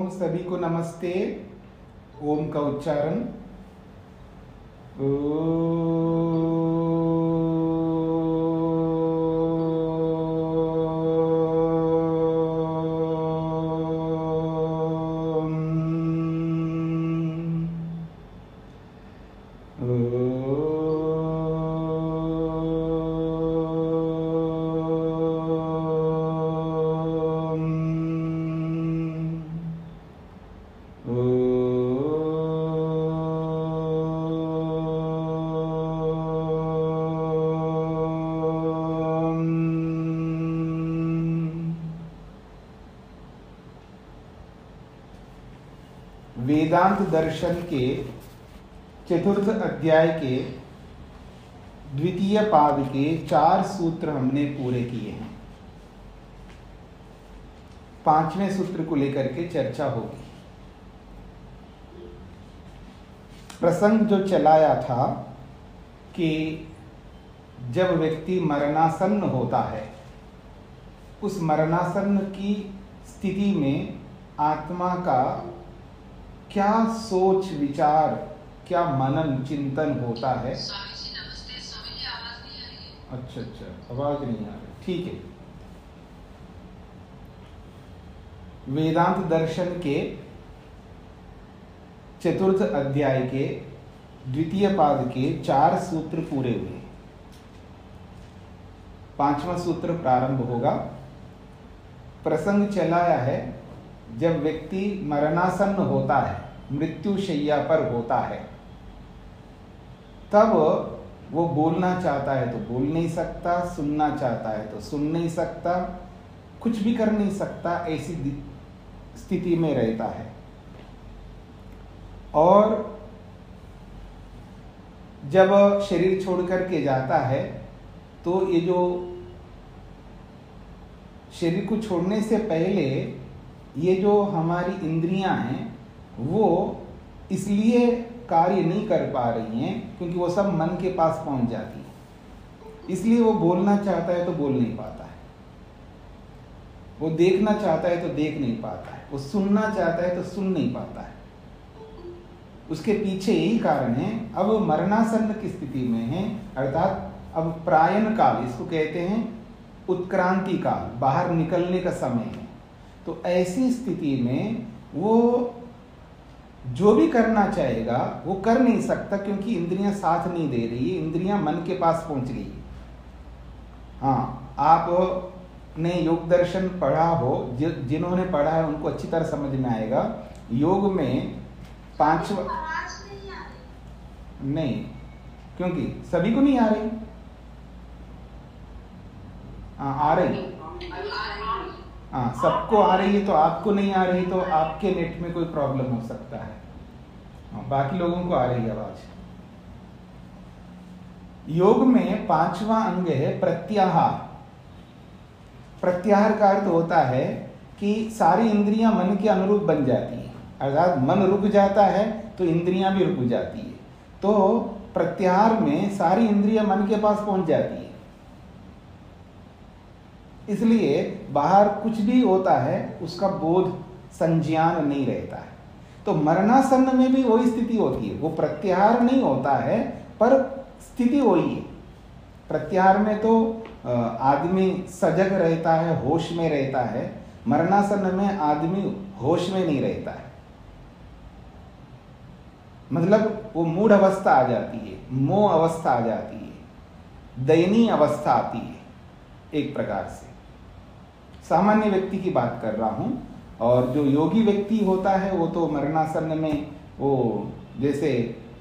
ओम सभी को नमस्ते। ओम का उच्चारण वेदांत दर्शन के चतुर्थ अध्याय के द्वितीय पाद के 4 सूत्र हमने पूरे किए हैं। 5वें सूत्र को लेकर के चर्चा होगी। प्रसंग जो चलाया था कि जब व्यक्ति मरणासन्न होता है, उस मरणासन्न की स्थिति में आत्मा का क्या सोच विचार, क्या मनन चिंतन होता है। अच्छा, आवाज नहीं आ रही, ठीक है। वेदांत दर्शन के चतुर्थ अध्याय के द्वितीय पाद के 4 सूत्र पूरे हुए। 5वां सूत्र प्रारंभ होगा। प्रसंग चलाया है जब व्यक्ति मरणासन्न होता है, मृत्युशैया पर होता है, तब वो बोलना चाहता है तो बोल नहीं सकता, सुनना चाहता है तो सुन नहीं सकता, कुछ भी कर नहीं सकता, ऐसी स्थिति में रहता है। और जब शरीर छोड़ करके जाता है तो ये जो शरीर को छोड़ने से पहले ये जो हमारी इंद्रियां हैं वो इसलिए कार्य नहीं कर पा रही हैं क्योंकि वो सब मन के पास पहुंच जाती है। इसलिए वो बोलना चाहता है तो बोल नहीं पाता है, वो देखना चाहता है तो देख नहीं पाता है, वो सुनना चाहता है तो सुन नहीं पाता है। उसके पीछे यही कारण है। अब मरणासन्न की स्थिति में है, अर्थात अब प्रायण काल, इसको कहते हैं उत्क्रांति काल, बाहर निकलने का समय है। तो ऐसी स्थिति में वो जो भी करना चाहेगा वो कर नहीं सकता क्योंकि इंद्रियां साथ नहीं दे रही है, इंद्रियां मन के पास पहुंच गई है। हाँ, आपने योग दर्शन पढ़ा हो, जिन्होंने पढ़ा है उनको अच्छी तरह समझ में आएगा। योग में 5 नहीं, क्योंकि सभी को नहीं आ रही। आ रही, हाँ सबको आ रही है, तो आपको नहीं आ रही तो आपके नेट में कोई प्रॉब्लम हो सकता है। हाँ, बाकी लोगों को आ रही है आवाज। योग में 5वां अंग है प्रत्याहार। प्रत्याहार का अर्थ होता है कि सारी इंद्रियां मन के अनुरूप बन जाती है, अर्थात मन रुक जाता है तो इंद्रियां भी रुक जाती है। तो प्रत्याहार में सारी इंद्रियां मन के पास पहुंच जाती है, इसलिए बाहर कुछ भी होता है उसका बोध संज्ञान नहीं रहता है। तो मरणासन्न में भी वही स्थिति होती है, वो प्रत्याहार नहीं होता है पर स्थिति वही है। प्रत्याहार में तो आदमी सजग रहता है, होश में रहता है। मरणासन्न में आदमी होश में नहीं रहता है, मतलब वो मूढ़ अवस्था आ जाती है, मोह अवस्था आ जाती है, दयनीय अवस्था आती है। एक प्रकार से सामान्य व्यक्ति की बात कर रहा हूं। और जो योगी व्यक्ति होता है वो तो मरणासन्न में, वो जैसे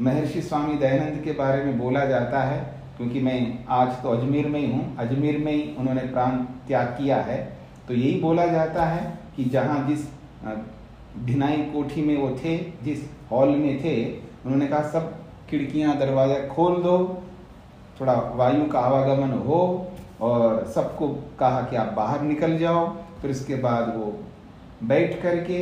महर्षि स्वामी दयानंद के बारे में बोला जाता है, क्योंकि मैं आज तो अजमेर में ही हूँ, अजमेर में ही उन्होंने प्राण त्याग किया है। तो यही बोला जाता है कि जहाँ जिस ढिनाई कोठी में वो थे, जिस हॉल में थे, उन्होंने कहा सब खिड़कियाँ दरवाजा खोल दो, थोड़ा वायु का आवागमन हो, और सबको कहा कि आप बाहर निकल जाओ। फिर उसके बाद वो बैठ करके,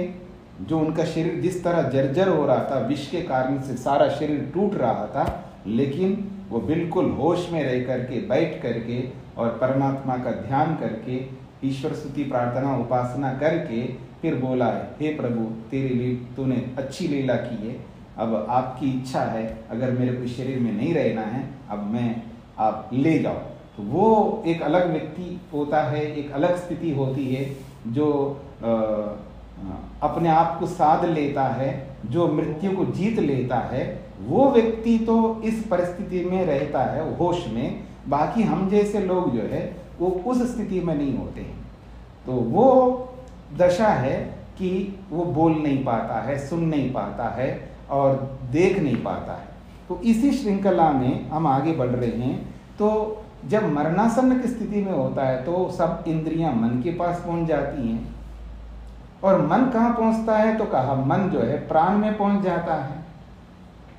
जो उनका शरीर जिस तरह जर्जर हो रहा था, विष के कारण से सारा शरीर टूट रहा था, लेकिन वो बिल्कुल होश में रह करके बैठ करके और परमात्मा का ध्यान करके, ईश्वर स्तुति प्रार्थना उपासना करके फिर बोला है, हे प्रभु तूने अच्छी लीला की है, अब आपकी इच्छा है, अगर मेरे को शरीर में नहीं रहना है, अब आप ले जाओ। तो वो एक अलग व्यक्ति होता है, एक अलग स्थिति होती है, जो अपने आप को साध लेता है, जो मृत्यु को जीत लेता है। वो व्यक्ति तो इस परिस्थिति में रहता है होश में, बाकी हम जैसे लोग जो है वो उस स्थिति में नहीं होते हैं। तो वो दशा है कि वो बोल नहीं पाता है, सुन नहीं पाता है और देख नहीं पाता है। तो इसी श्रृंखला में हम आगे बढ़ रहे हैं। तो जब मरणासन्न की स्थिति में होता है तो सब इंद्रियां मन के पास पहुंच जाती हैं, और मन कहाँ पहुंचता है? तो कहा मन जो है प्राण में पहुंच जाता है,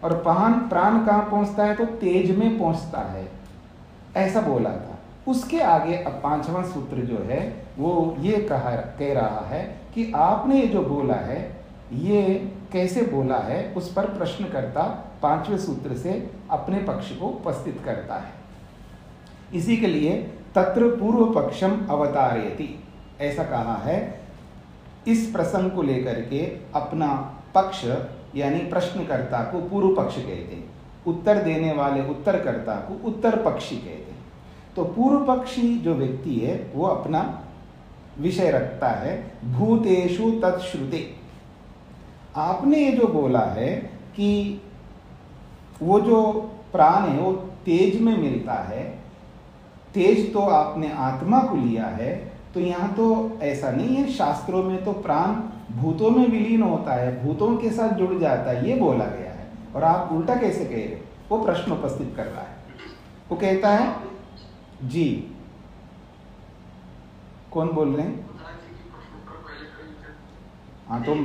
और प्राण कहाँ पहुंचता है? तो तेज में पहुंचता है, ऐसा बोला था। उसके आगे अब 5वां सूत्र जो है वो ये कह रहा है कि आपने ये जो बोला है ये कैसे बोला है, उस पर प्रश्नकर्ता 5वें सूत्र से अपने पक्ष को उपस्थित करता है। इसी के लिए तत्र पूर्व पक्षम अवतारयति ऐसा कहा है। इस प्रसंग को लेकर के अपना पक्ष यानी प्रश्नकर्ता को पूर्व पक्ष कहते हैं, उत्तर देने वाले उत्तरकर्ता को उत्तर पक्षी कहते हैं। तो पूर्व पक्षी जो व्यक्ति है वो अपना विषय रखता है भूतेषु तत्श्रुते। आपने ये जो बोला है कि वो जो प्राण है वो तेज में मिलता है, तेज तो आपने आत्मा को लिया है, तो यहाँ तो ऐसा नहीं है। शास्त्रों में तो प्राण भूतों में विलीन होता है, भूतों के साथ जुड़ जाता है, ये बोला गया है, और आप उल्टा कैसे कह रहे? वो प्रश्न उपस्थित कर रहा है। वो कहता है जी, कौन बोल रहे हैं? हाँ तो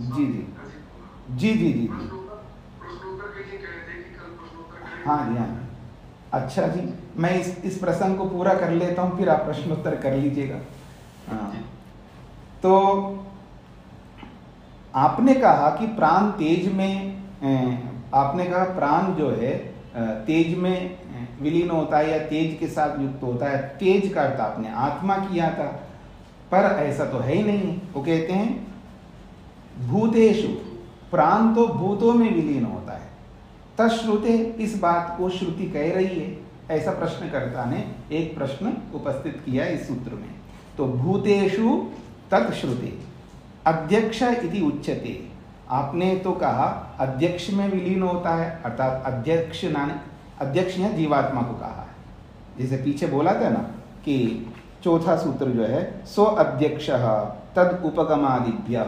जी जी जी जी जी हाँ जी हाँ। अच्छा जी, मैं इस प्रसंग को पूरा कर लेता हूँ, फिर आप प्रश्नोत्तर कर लीजिएगा। हाँ, तो आपने कहा कि प्राण तेज में, आपने कहा प्राण जो है तेज में विलीन होता है या तेज के साथ युक्त होता है। तेज का अर्थ आपने आत्मा किया था, पर ऐसा तो है ही नहीं। वो कहते हैं भूतेषु, प्राण तो भूतों में विलीन होता है। तश्रुते, इस बात को श्रुति कह रही है, ऐसा प्रश्नकर्ता ने एक प्रश्न उपस्थित किया इस सूत्र में। तो भूतेषु तत्श्रुते अध्यक्ष इति उच्यते। आपने तो कहा अध्यक्ष में विलीन होता है, अर्थात अध्यक्ष या जीवात्मा को कहा है। जैसे पीछे बोला था ना कि चौथा सूत्र जो है सो अध्यक्ष तद उपगमादिभ्य,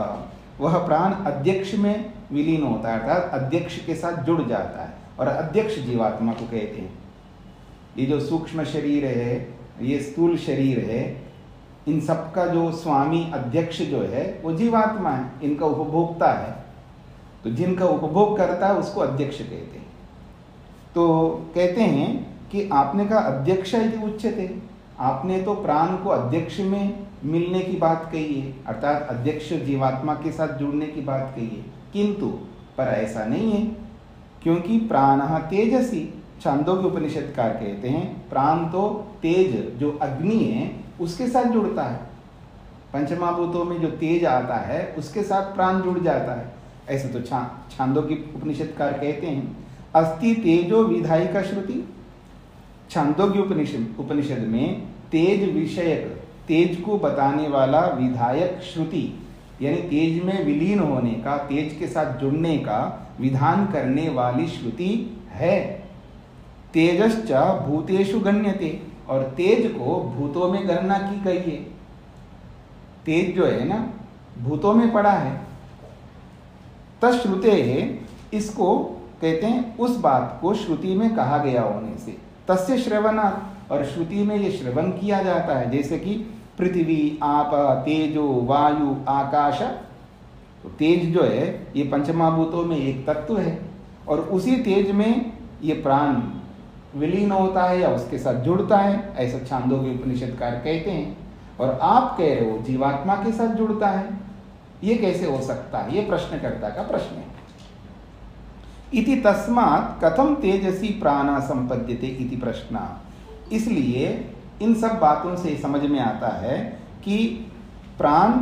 वह प्राण अध्यक्ष में विलीन होता है, अर्थात अध्यक्ष के साथ जुड़ जाता है, और अध्यक्ष जीवात्मा को कहते हैं। ये जो सूक्ष्म शरीर है, ये स्थूल शरीर है, इन सब का जो स्वामी अध्यक्ष जो है वो जीवात्मा है, इनका उपभोक्ता है। तो जिनका उपभोग करता है उसको अध्यक्ष कहते हैं। तो कहते हैं कि आपने कहा अध्यक्ष इति उच्यते, आपने तो प्राण को अध्यक्ष में मिलने की बात कही है, अर्थात अध्यक्ष जीवात्मा के साथ जुड़ने की बात कही है, किंतु पर ऐसा नहीं है, क्योंकि प्राणः तेजसी। छांदोग्य उपनिषदकार कहते हैं प्राण तो तेज जो अग्नि है उसके साथ जुड़ता है। पंचमहाभूतों में जो तेज आता है उसके साथ प्राण जुड़ जाता है, ऐसे तो छांदोग्य उपनिषदकार कहते हैं। अस्ति तेजो विधायिका श्रुति, छांदोग्य उपनिषद में तेज विषयक, तेज को बताने वाला विधायक श्रुति, यानी तेज में विलीन होने का, तेज के साथ जुड़ने का विधान करने वाली श्रुति है। तेजश्च भूतेषु गण्यते, और तेज को भूतों में गणना की गई है। तेज जो है ना भूतों में पड़ा है। तश्रुते है, इसको कहते हैं उस बात को श्रुति में कहा गया होने से। तस्य श्रवणात्, और श्रुति में ये श्रवण किया जाता है, जैसे कि पृथ्वी आप तेजो वायु आकाश। तो तेज जो है ये पंचमहाभूतों में एक तत्व है, और उसी तेज में ये प्राण विलीन होता है या उसके साथ जुड़ता है, ऐसा छांदोग्य उपनिषदकार कहते हैं। और आप कह रहे हो जीवात्मा के साथ जुड़ता है, ये कैसे हो सकता है? ये प्रश्नकर्ता का प्रश्न है। इति तस्मात् कथम तेजसी प्राणा संपद्यते इति प्रश्न। इसलिए इन सब बातों से समझ में आता है कि प्राण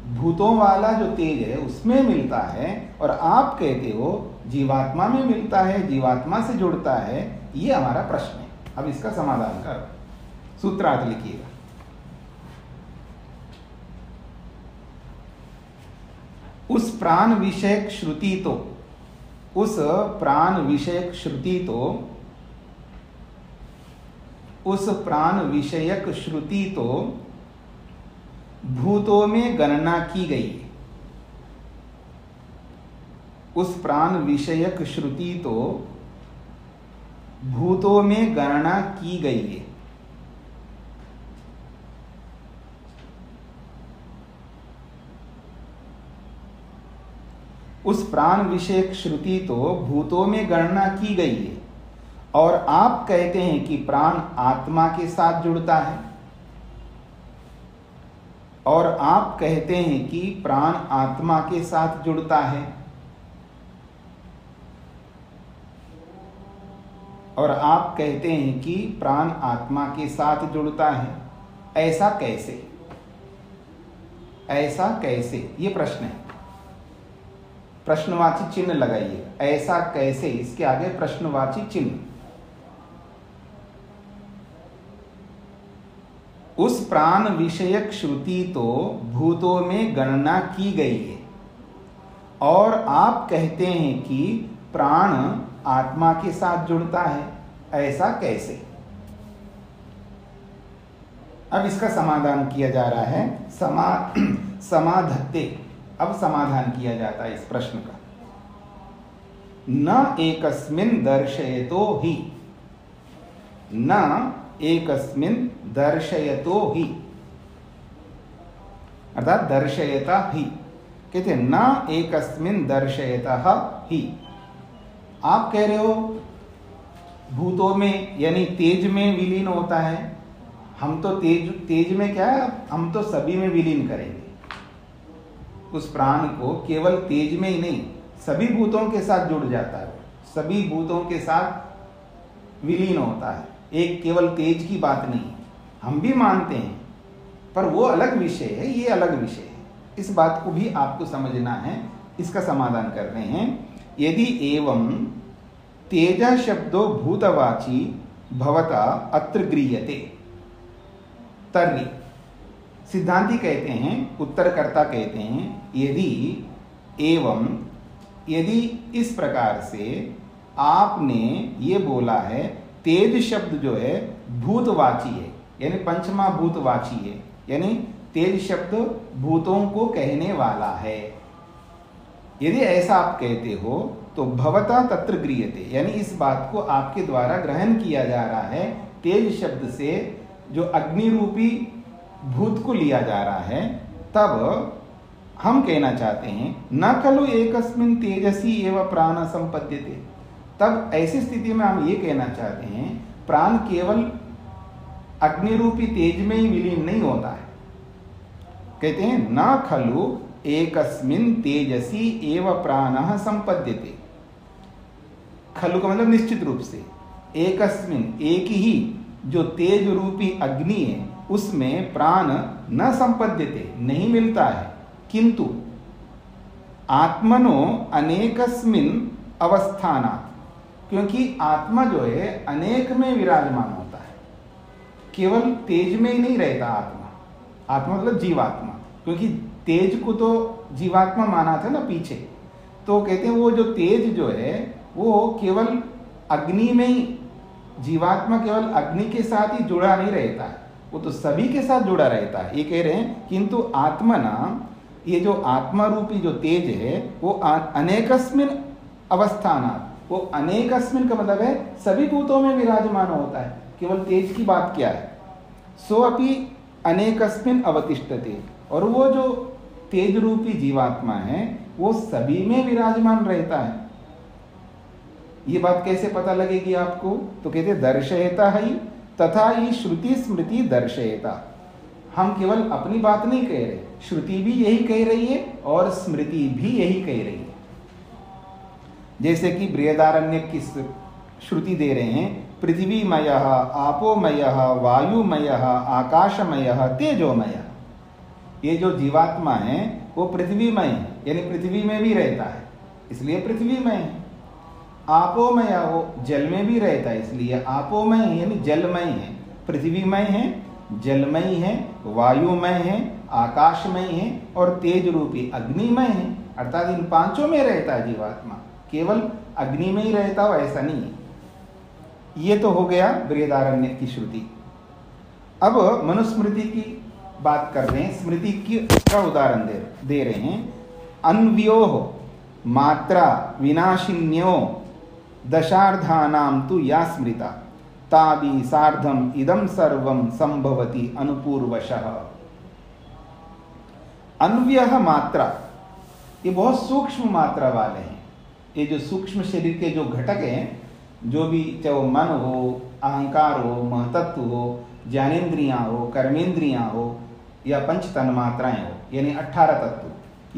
भूतों वाला जो तेज है उसमें मिलता है, और आप कहते हो जीवात्मा में मिलता है, जीवात्मा से जुड़ता है। ये हमारा प्रश्न है। अब इसका समाधान करो, सूत्रार्थ लिखिएगा। उस प्राण विषयक श्रुति तो, उस प्राण विषयक श्रुति तो, उस प्राण विषयक श्रुति तो भूतों में गणना की गई है। उस प्राण विषयक श्रुति तो भूतों में गणना की गई है। उस प्राण विषयक श्रुति तो भूतों में गणना की गई है, और आप कहते हैं कि प्राण आत्मा के साथ जुड़ता है, और आप कहते हैं कि प्राण आत्मा के साथ जुड़ता है, और आप कहते हैं कि प्राण आत्मा के साथ जुड़ता है। ऐसा कैसे? ऐसा कैसे, ये प्रश्न है। प्रश्नवाची चिन्ह लगाइए। ऐसा कैसे, इसके आगे प्रश्नवाची चिन्ह। उस प्राण विषयक श्रुति तो भूतों में गणना की गई है, और आप कहते हैं कि प्राण आत्मा के साथ जुड़ता है। ऐसा कैसे? अब इसका समाधान किया जा रहा है। समाधत्ते, अब समाधान किया जाता है इस प्रश्न का। न एकस्मिन् दर्शयतो हि, न एकस्मिन् दर्शयतो हि, अर्थात दर्शयता ही, कहते हैं न एकस्मिन् दर्शयतः ही। आप कह रहे हो भूतों में यानी तेज में विलीन होता है। हम तो तेज में क्या है, हम तो सभी में विलीन करेंगे। उस प्राण को केवल तेज में ही नहीं, सभी भूतों के साथ जुड़ जाता है, सभी भूतों के साथ विलीन होता है। एक केवल तेज की बात नहीं, हम भी मानते हैं, पर वो अलग विषय है, ये अलग विषय है। इस बात को भी आपको समझना है। इसका समाधान कर रहे हैं। यदि एवं तेज शब्दो भूतवाची भवता अत्र गृह्यते तर्हि, सिद्धांती कहते हैं, उत्तरकर्ता कहते हैं, यदि एवं, यदि इस प्रकार से आपने ये बोला है तेज शब्द जो है भूतवाची है, यानी पंचमा भूतवाची है, यानी तेज शब्द भूतों को कहने वाला है। यदि ऐसा आप कहते हो तो भवता तत्र गृह्यते, यानी इस बात को आपके द्वारा ग्रहण किया जा रहा है। तेज शब्द से जो अग्नि रूपी भूत को लिया जा रहा है। तब हम कहना चाहते हैं न खलु एकस्मिन् तेजसी एव प्राण संपद्यते। तब ऐसी स्थिति में हम ये कहना चाहते हैं प्राण केवल अग्नि रूपी तेज में ही विलीन नहीं होता है। कहते हैं न खलु एकस्मिन् तेजसी एव प्राणः संपद्यते। खलु का मतलब निश्चित रूप से, एकस्मिन्, एक ही जो तेज रूपी अग्नि है उसमें प्राण न संपद्यते, नहीं मिलता है, किंतु आत्मनो अनेकस्मिन् अवस्थानात्, क्योंकि आत्मा जो है अनेक में विराजमान होता है, केवल तेज में ही नहीं रहता आत्मा। आत्मा मतलब जीवात्मा, क्योंकि तेज को तो जीवात्मा माना था ना पीछे। तो कहते हैं वो जो तेज जो है वो केवल अग्नि में ही, जीवात्मा केवल अग्नि के साथ ही जुड़ा नहीं रहता है, वो तो सभी के साथ जुड़ा रहता है। ये कह रहे हैं किंतु आत्मा ना, ये जो आत्मा रूपी जो तेज है वो अनेकस्मिन् अवस्थानात्, वो अनेकस्मिन् का मतलब है सभी भूतों में विराजमान होता है। केवल तेज की बात क्या है, सो अपि अनेकस्मिन् अवतिष्ठते, और वो जो तेज रूपी जीवात्मा है वो सभी में विराजमान रहता है। ये बात कैसे पता लगेगी आपको? तो कहते दर्शयता ही तथा ही श्रुति स्मृति दर्शयता। हम केवल अपनी बात नहीं कह रहे, श्रुति भी यही कह रही है और स्मृति भी यही कह रही है। जैसे कि बृहदारण्य की श्रुति दे रहे हैं पृथ्वीमयः, आपोमयः, वायुमयः, आकाशमयः, तेजोमयः। ये जो जीवात्मा है वो पृथ्वीमय है, यानी पृथ्वी में भी रहता है, इसलिए पृथ्वीमय है। आपोमय वो जल में भी रहता है, इसलिए आपोमय है, यानी जलमय है। पृथ्वीमय है, जलमय है, वायुमय है, आकाशमय है और तेज रूपी अग्निमय है। अर्थात इन पांचों में रहता है जीवात्मा, केवल अग्नि में ही रहता हो ऐसा नहीं है। ये तो हो गया बृहदारण्य की श्रुति। अब मनुस्मृति की बात कर रहे हैं, स्मृति की का उदाहरण दे रहे हैं। अन्व्योः मात्रा विनाशिन्यो दशार्धानां तु या स्मृता ताभि सार्धम इदं सर्वं संभवति अनुपूर्वशः। अन्व्यः मात्रा, ये बहुत सूक्ष्म मात्रा वाले हैं। ये जो सूक्ष्म शरीर के जो घटक हैं, जो भी चाहे वो मन हो, अहंकार हो, महतत्व हो, ज्ञानेन्द्रियां हो, कर्मेंद्रियां हो या पंच तन्मात्राएं हो, यानी 18 तत्व,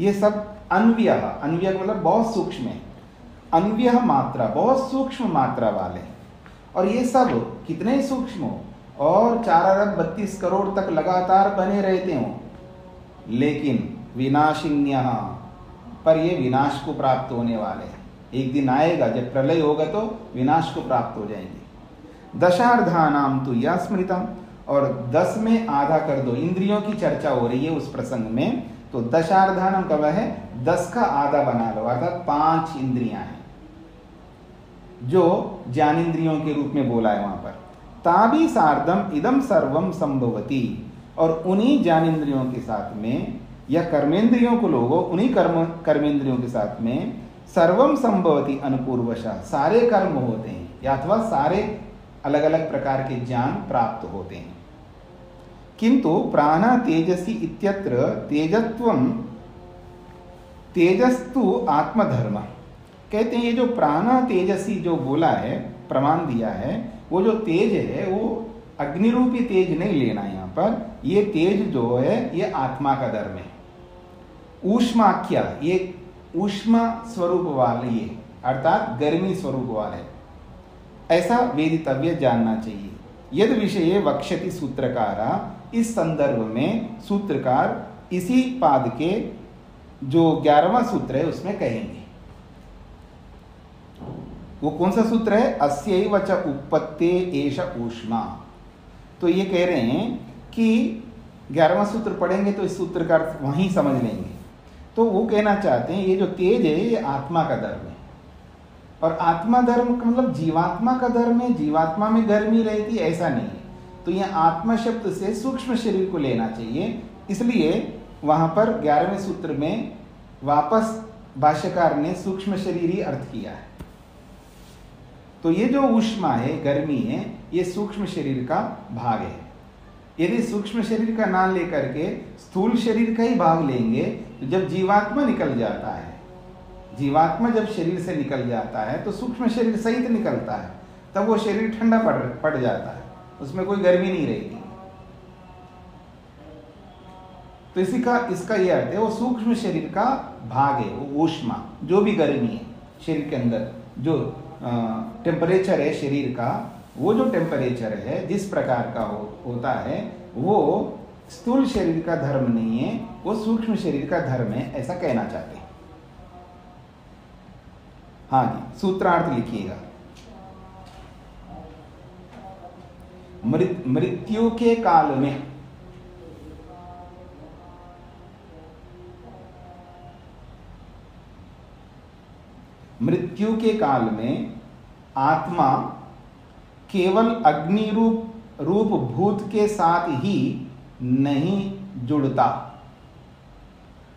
ये सब अन्व्यः, अन्व्यः का मतलब बहुत सूक्ष्म है। अन्व्यः मात्रा, बहुत सूक्ष्म मात्रा वाले हैं। और ये सब कितने सूक्ष्म हो और 4 अरब 32 करोड़ तक लगातार बने रहते हो, लेकिन विनाशिन्यः, पर ये विनाश को प्राप्त होने वाले हैं। एक दिन आएगा जब प्रलय होगा तो विनाश को प्राप्त हो जाएंगे। दशार्धानाम तु या स्मृतम, और 10 में आधा कर दो, इंद्रियों की चर्चा हो रही है उस प्रसंग में, तो दशार्धानम कब है, 10 का आधा बना लो, अर्थात 5 इंद्रियां हैं जो ज्ञानेन्द्रियों के रूप में बोला है वहां पर। ताभि सार्धम इदम सर्वम संभवती, और उन्हीं ज्ञानेन्द्रियों के साथ में या कर्मेंद्रियों को लोगों, उन्हीं कर्मेंद्रियों के साथ में सर्वम संभवती अनुपूर्वशः, सारे कर्म होते हैं या अथवा सारे अलग अलग प्रकार के ज्ञान प्राप्त होते हैं। किंतु प्राण तेजसी इत्यत्र तेजत्वम तेजस्तु आत्मधर्म, कहते हैं ये जो प्राण तेजसी जो बोला है, प्रमाण दिया है, वो जो तेज है वो अग्निरूपी तेज नहीं लेना यहाँ पर, ये तेज जो है ये आत्मा का धर्म है। ऊष्माख्या, ये ऊष्मा स्वरूप वाले, ये अर्थात गर्मी स्वरूप वाले, ऐसा वेदितव्य जानना चाहिए। यद विषये वक्ष्यति सूत्रकारा, इस संदर्भ में सूत्रकार इसी पाद के जो 11वां सूत्र है उसमें कहेंगे। वो कौन सा सूत्र है, अस्यैव च उत्पत्ते एष ऊष्मा। तो ये कह रहे हैं कि 11वां सूत्र पढ़ेंगे तो इस सूत्र का अर्थ वहीं समझ लेंगे। तो वो कहना चाहते हैं ये जो तेज है ये आत्मा का धर्म है, और आत्मा धर्म का मतलब जीवात्मा का धर्म है, जीवात्मा में गर्मी रहती है ऐसा नहीं है। तो यह आत्मा शब्द से सूक्ष्म शरीर को लेना चाहिए, इसलिए वहां पर 11वें सूत्र में वापस भाष्यकार ने सूक्ष्म शरीर ही अर्थ किया है। तो ये जो ऊष्मा है, गर्मी है, ये सूक्ष्म शरीर का भाग है। यदि सूक्ष्म शरीर का नाम लेकर के स्थूल शरीर का ही भाग लेंगे तो जब जीवात्मा निकल जाता है, जीवात्मा जब शरीर से निकल जाता है तो सूक्ष्म शरीर सहित निकलता है, तब वो शरीर ठंडा पड़ जाता है, उसमें कोई गर्मी नहीं रहेगी। तो इसका यह अर्थ है वो सूक्ष्म शरीर का भाग है, वो ऊष्मा जो भी गर्मी है शरीर के अंदर, जो टेम्परेचर है शरीर का, वो जो टेम्परेचर है जिस प्रकार का होता है वो स्थूल शरीर का धर्म नहीं है, वो सूक्ष्म शरीर का धर्म है, ऐसा कहना चाहते हैं। हाँ जी, सूत्रार्थ लिखिएगा। मृत्यु के काल में आत्मा केवल अग्नि रूप भूत के साथ ही नहीं जुड़ता।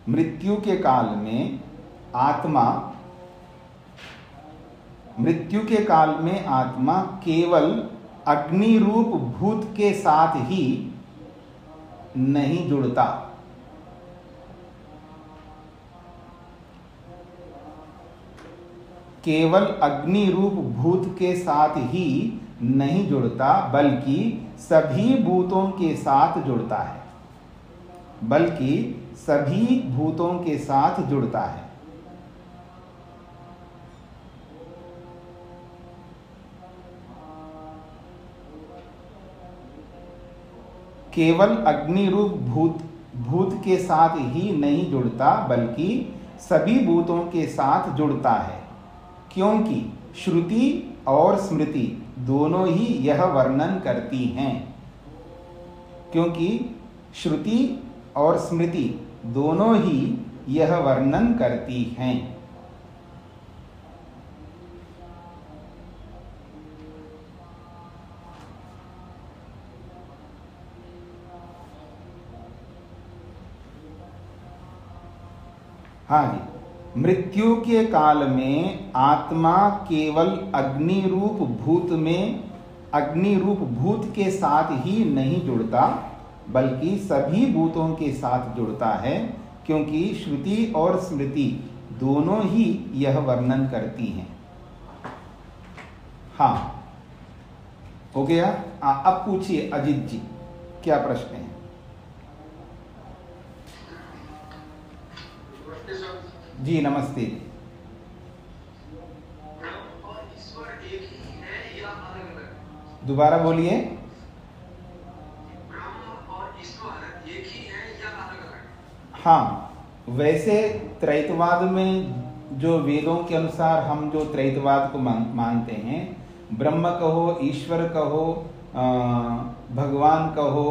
मृत्यु के काल में आत्मा केवल अग्नि रूप भूत के साथ ही नहीं जुड़ता। केवल अग्नि रूप भूत के साथ ही नहीं जुड़ता, बल्कि सभी भूतों के साथ जुड़ता है, केवल अग्नि रूप भूत भूत के साथ ही नहीं जुड़ता बल्कि सभी भूतों के साथ जुड़ता है, क्योंकि श्रुति और स्मृति दोनों ही यह वर्णन करती हैं। क्योंकि श्रुति और स्मृति दोनों ही यह वर्णन करती हैं। हाँ जी, मृत्यु के काल में आत्मा केवल अग्नि रूप भूत के साथ ही नहीं जुड़ता बल्कि सभी भूतों के साथ जुड़ता है, क्योंकि श्रुति और स्मृति दोनों ही यह वर्णन करती हैं। हाँ, हो गया। अब पूछिए अजित जी, क्या प्रश्न है? जी नमस्ते। ब्रह्म और ईश्वर एक ही है या अलग अलग? दोबारा बोलिए। ब्रह्म और ईश्वर एक ही है या अलग अलग? हाँ, वैसे त्रैतवाद में जो वेदों के अनुसार हम जो त्रैतवाद को मानते हैं, ब्रह्म कहो, ईश्वर कहो, भगवान कहो,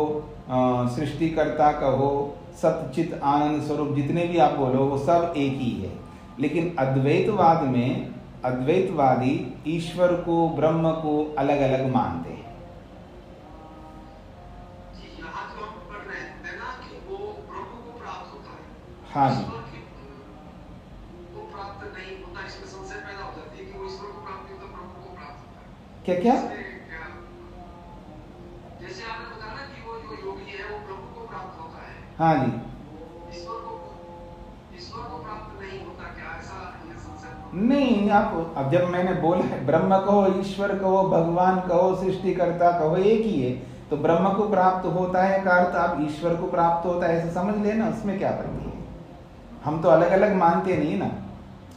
सृष्टिकर्ता कहो, सतचित आनंद स्वरूप, जितने भी आप बोलो वो सब एक ही है। लेकिन अद्वैतवाद में अद्वैतवादी ईश्वर को, ब्रह्म को अलग अलग मानते हैं। यहाँ तो हम पढ़ रहे हैं ना कि वो ब्रह्म को प्राप्त होता है। हाँ जी, वो प्राप्त नहीं होता, इसमें संशय पैदा हो जाती है कि वो ईश्वर को प्राप्त होता है, ब्रह्म को प्राप्त होता है। क्या क्या? जैसे आपने बताया ना कि वो जो योगी है वो ब्रह्म को प्राप्त होता है। हाँ जी, ईश्वर को प्राप्त नहीं होता, क्या ऐसा ये संशय? नहीं, आप अब जब मैंने बोला है ब्रह्म कहो, ईश्वर कहो, भगवान कहो, सृष्टिकर्ता कहो, एक ही है, तो ब्रह्म को प्राप्त होता है का अर्थ आप ईश्वर को प्राप्त होता है ऐसे समझ लेना, उसमें क्या आपत्ति है? हम तो अलग अलग मानते नहीं ना,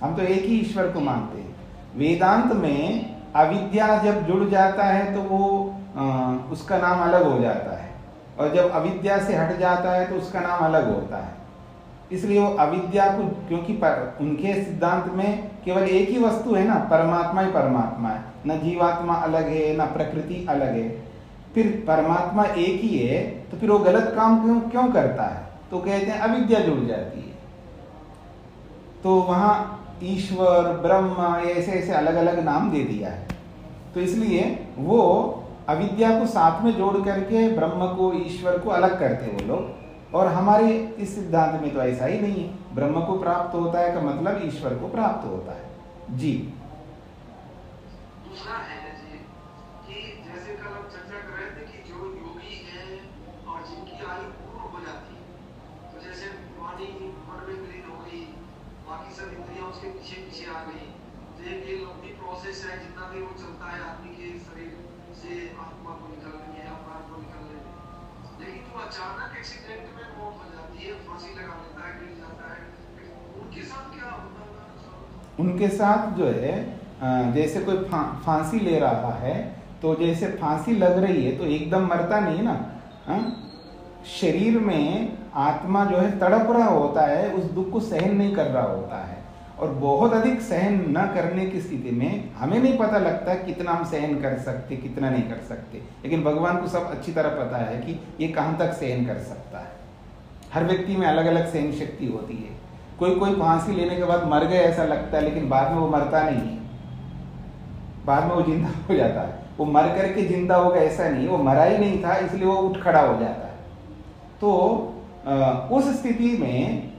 हम तो एक ही ईश्वर को मानते हैं। वेदांत में अविद्या जब जुड़ जाता है तो वो उसका नाम अलग हो जाता है, और जब अविद्या से हट जाता है तो उसका नाम अलग होता है। इसलिए वो अविद्या को, क्योंकि उनके सिद्धांत में केवल एक ही वस्तु है ना, परमात्मा ही परमात्मा है, न जीवात्मा अलग है न प्रकृति अलग है। फिर परमात्मा एक ही है तो फिर वो गलत काम क्यों करता है? तो कहते हैं अविद्या जुड़ जाती है। तो वहां ईश्वर, ब्रह्म, ऐसे ऐसे अलग अलग नाम दे दिया है। तो इसलिए वो अविद्या को साथ में जोड़ करके ब्रह्म को, ईश्वर को अलग करते वो लोग। और हमारे इस सिद्धांत में तो ऐसा ही नहीं है। ब्रह्म को प्राप्त होता है का मतलब ईश्वर को प्राप्त होता है। जी, दूसरा है जी कि जैसे कल हम चर्चा कर रहे थे कि जो योगी हैं और जिनकी आयु पूर्ण हो जाती है, तो जैसे वाणी मन में विलीन हो गई, बाकी सब इंद्रियां उसके पीछे पीछे आ गई, तो ये लंबी प्रोसेस है, जितना देर वो चलता है आदमी के शरीर से आत्मा को निकालने या प्राण को निकालने में। लेकिन जो अचानक एक्सीडेंट में मौत हो जाती है, फांसी लगा लेता है, गिर जाता है, उनके साथ क्या होता है? उनके साथ जो है जैसे कोई फांसी ले रहा है, तो जैसे फांसी लग रही है तो एकदम मरता नहीं ना, शरीर में आत्मा जो है तड़प रहा होता है, उस दुख को सहन नहीं कर रहा होता है। और बहुत अधिक सहन न करने की स्थिति में हमें नहीं पता लगता कितना हम सहन कर सकते, कितना नहीं कर सकते, लेकिन भगवान को सब अच्छी तरह पता है कि ये कहाँ तक सहन कर सकता है। हर व्यक्ति में अलग अलग सहन शक्ति होती है। कोई फांसी लेने के बाद मर गए ऐसा लगता है, लेकिन बाद में वो मरता नहीं है, बाद में वो जिंदा हो जाता है। वो मर करके जिंदा होगा ऐसा नहीं, वो मरा ही नहीं था इसलिए वो उठ खड़ा हो जाता है। तो उस स्थिति में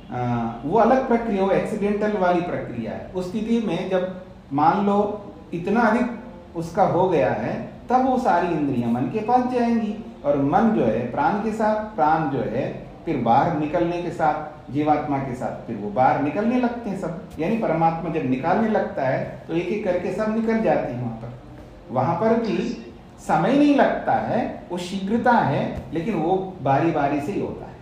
वो अलग प्रक्रिया, वो एक्सीडेंटल वाली प्रक्रिया है। उस स्थिति में जब मान लो इतना अधिक उसका हो गया है, तब वो सारी इंद्रियां मन के पास जाएंगी, और मन जो है प्राण के साथ, प्राण जो है फिर बाहर निकलने के साथ, जीवात्मा के साथ फिर वो बाहर निकलने लगते हैं सब। यानी परमात्मा जब निकालने लगता है तो एक एक करके सब निकल जाते हैं। वहां पर भी समय नहीं लगता है, वो शीघ्रता है, लेकिन वो बारी बारी से ही होता है।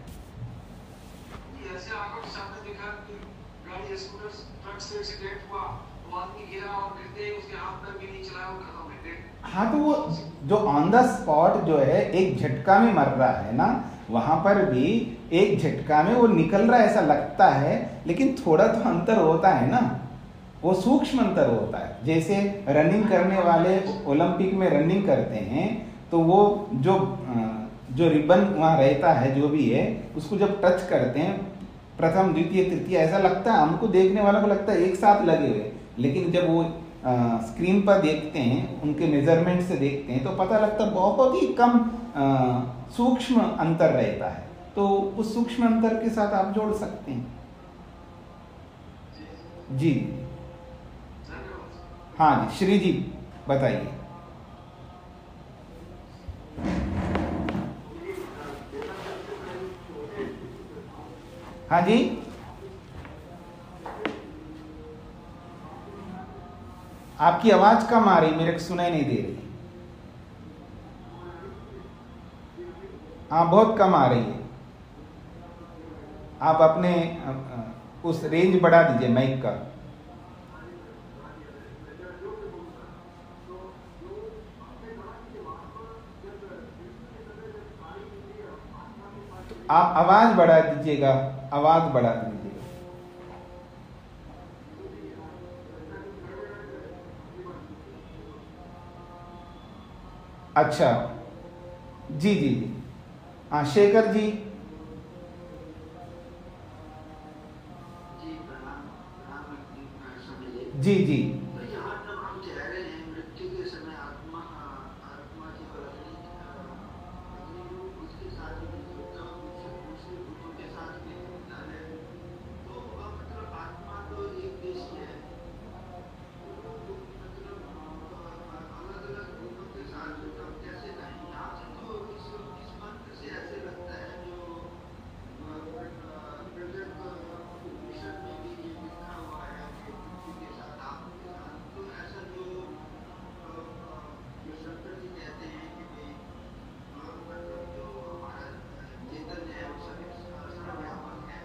हाँ, तो वो जो ऑन द स्पॉट जो है एक झटका में मर रहा है ना, वहां पर भी एक झटका में वो निकल रहा है ऐसा लगता है, लेकिन थोड़ा तो अंतर होता है ना, वो सूक्ष्म अंतर होता है। जैसे रनिंग करने वाले ओलंपिक में रनिंग करते हैं तो वो जो रिबन वहाँ रहता है जो भी है उसको जब टच करते हैं प्रथम द्वितीय तृतीय, ऐसा लगता है हमको, देखने वालों को लगता है एक साथ लगे हुए, लेकिन जब वो स्क्रीन पर देखते हैं, उनके मेजरमेंट से देखते हैं तो पता लगता है बहुत ही कम सूक्ष्म अंतर रहता है। तो उस सूक्ष्म अंतर के साथ आप जोड़ सकते हैं। जी हाँ जी, श्री जी बताइए। हाँ जी, आपकी आवाज कम आ रही, मेरे को सुनाई नहीं दे रही। हाँ बहुत कम आ रही है, आप अपने उस रेंज बढ़ा दीजिए माइक का। तो आप आवाज बढ़ा दीजिएगा, आवाज बढ़ा दीजिएगा। अच्छा जी जी जी, हाँ शेखर जी। जी जी तो यहाँ जब हम कह रहे हैं मृत्यु के समय आत्मा आत्मा की अग्नि उसके साथ दूसरे भूतों के साथ में होता है, तो मतलब आत्मा तो एक देश है, मतलब अलग अलग भूतों के साथ मतलब कैसे कहें, यहाँ से तो इस मंत्र से ऐसे लगता है जो उपनिषद में भी ये लिखा हुआ है कि पृथ्वी के साथ आप के साथ, तो ऐसा जो शंकर जी कहते हैं कि भाई मतलब जो हमारा चेतन है वो सर्वव्यापक है,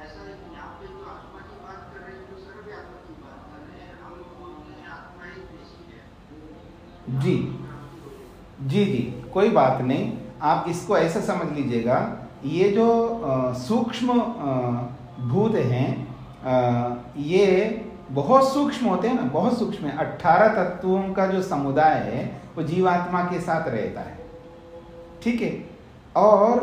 ऐसा यहाँ पे जो आत्मा की बात कर रहे हैं जो सर्वव्यापक की बात कर रहे हैं, हम लोग बोलते हैं आत्मा एक देशी है। जी जी जी, कोई बात नहीं, आप इसको ऐसा समझ लीजिएगा, ये जो सूक्ष्म भूत हैं ये बहुत सूक्ष्म होते हैं ना, बहुत सूक्ष्म है। 18 तत्वों का जो समुदाय है वो जीवात्मा के साथ रहता है, ठीक है, और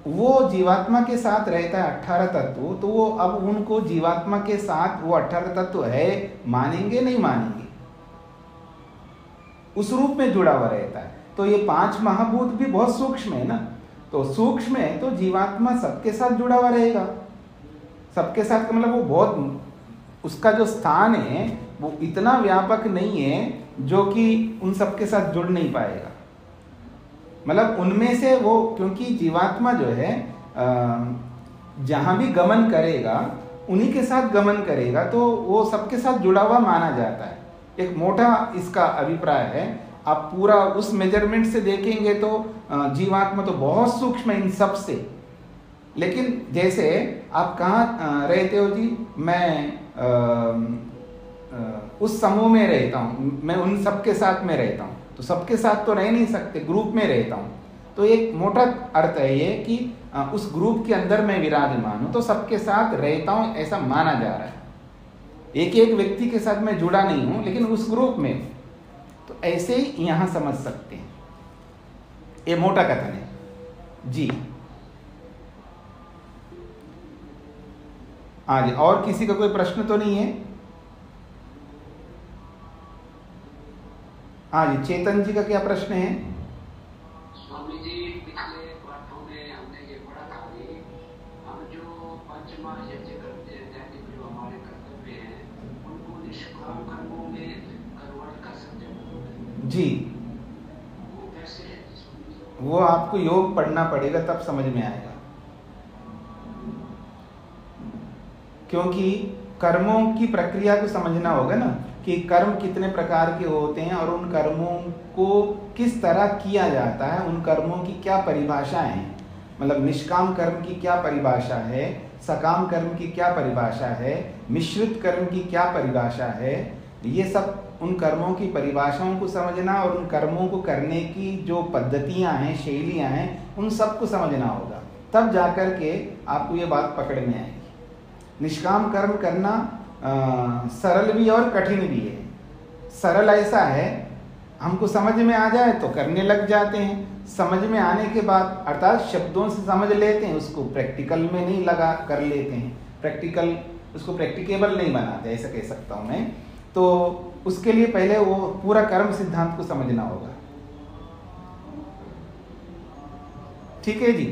वो जीवात्मा के साथ रहता है 18 तत्व, तो वो अब उनको जीवात्मा के साथ वो 18 तत्व है मानेंगे नहीं मानेंगे, उस रूप में जुड़ा हुआ रहता है। तो ये 5 महाभूत भी बहुत सूक्ष्म है ना, तो सूक्ष्म है तो जीवात्मा सबके साथ जुड़ा हुआ रहेगा, सबके साथ का मतलब वो बहुत, उसका जो स्थान है वो इतना व्यापक नहीं है जो कि उन सबके साथ जुड़ नहीं पाएगा। मतलब उनमें से वो, क्योंकि जीवात्मा जो है जहां भी गमन करेगा उन्हीं के साथ गमन करेगा, तो वो सबके साथ जुड़ा हुआ माना जाता है। एक मोटा इसका अभिप्राय है। आप पूरा उस मेजरमेंट से देखेंगे तो जीवात्मा तो बहुत सूक्ष्म है इन सब से, लेकिन जैसे आप कहाँ रहते हो जी, मैं उस समूह में रहता हूँ, मैं उन सबके साथ में रहता हूँ, तो सबके साथ तो रह नहीं सकते, ग्रुप में रहता हूँ, तो एक मोटा अर्थ है ये कि उस ग्रुप के अंदर मैं विराजमान हूँ, तो सबके साथ रहता हूँ ऐसा माना जा रहा है। एक एक व्यक्ति के साथ मैं जुड़ा नहीं हूँ, लेकिन उस ग्रुप में, तो ऐसे ही यहां समझ सकते हैं, ये मोटा कथन है जी। हाँ जी, और किसी का कोई प्रश्न तो नहीं है? हाँ जी, चेतन जी का क्या प्रश्न है? स्वामी जी, पिछले पाठों में हमने ये पढ़ा था कि हम जो पंचमा यज्ञ करते हैं, दैनिक जो हमारे कर्तव्य हैं, उनको निष्काम कर्मों में कन्वर्ट कर सकते हैं जी। वो कैसे है? वो आपको योग पढ़ना पड़ेगा तब समझ में आएगा, क्योंकि कर्मों की प्रक्रिया को समझना होगा ना, कि कर्म कितने प्रकार के होते हैं और उन कर्मों को किस तरह किया जाता है, उन कर्मों की क्या परिभाषाएं हैं, मतलब निष्काम कर्म की क्या परिभाषा है, सकाम कर्म की क्या परिभाषा है, मिश्रित कर्म की क्या परिभाषा है, ये सब उन कर्मों की परिभाषाओं को समझना और उन कर्मों को करने की जो पद्धतियां हैं, शैलियां हैं, उन सबको समझना होगा, तब जाकर के आपको ये बात पकड़ में आएगी। निष्काम कर्म करना सरल भी और कठिन भी है। सरल ऐसा है, हमको समझ में आ जाए तो करने लग जाते हैं, समझ में आने के बाद अर्थात शब्दों से समझ लेते हैं, उसको प्रैक्टिकल में नहीं लगा कर लेते हैं, उसको प्रैक्टिकेबल नहीं बनाते, ऐसा कह सकता हूँ मैं। तो उसके लिए पहले वो पूरा कर्म सिद्धांत को समझना होगा। ठीक है जी।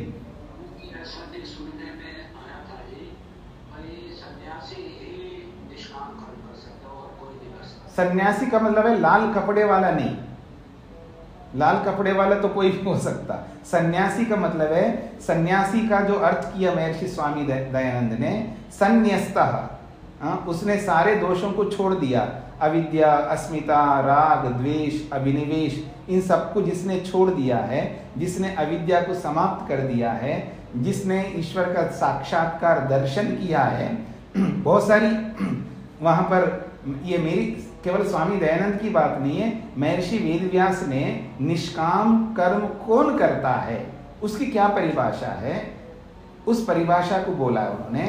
सन्यासी का मतलब है लाल कपड़े वाला नहीं, लाल कपड़े वाला तो कोई भी हो सकता। सन्यासी का मतलब है, सन्यासी का जो अर्थ किया महर्षि स्वामी दयानंद ने, संन्यस्तः, उसने सारे दोषों को छोड़ दिया, अविद्या, अस्मिता, राग, द्वेष, अभिनिवेश, इन सबको जिसने छोड़ दिया है, जिसने अविद्या को समाप्त कर दिया है, जिसने ईश्वर का साक्षात्कार दर्शन किया है, बहुत सारी वहां पर, ये मेरी केवल स्वामी दयानंद की बात नहीं है, महर्षि वेदव्यास ने निष्काम कर्म कौन करता है उसकी क्या परिभाषा है, उस परिभाषा को बोला उन्होंने।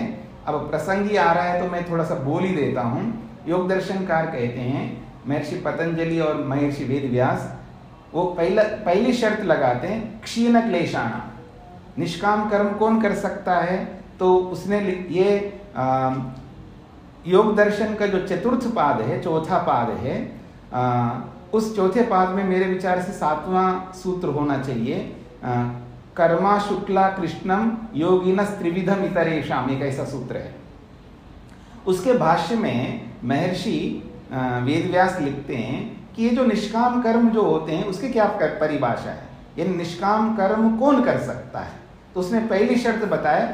अब प्रसंग ही आ रहा है तो मैं थोड़ा सा बोल ही देता हूँ। योग दर्शनकार कहते हैं, महर्षि पतंजलि और महर्षि वेदव्यास वो पहली शर्त लगाते हैं, क्षीण क्लेशाना। निष्काम कर्म कौन कर सकता है, तो उसने ये योग दर्शन का जो चतुर्थ पाद है, चौथा पाद है, उस चौथे पाद में मेरे विचार से 7वां सूत्र होना चाहिए, कर्मा शुक्ला कृष्णम योगिनस त्रिविधम इतरेषाम, एक ऐसा सूत्र है। उसके भाष्य में महर्षि वेदव्यास लिखते हैं कि ये जो निष्काम कर्म जो होते हैं उसके क्या परिभाषा है, ये निष्काम कर्म कौन कर सकता है। तो उसने पहली शर्त बताया,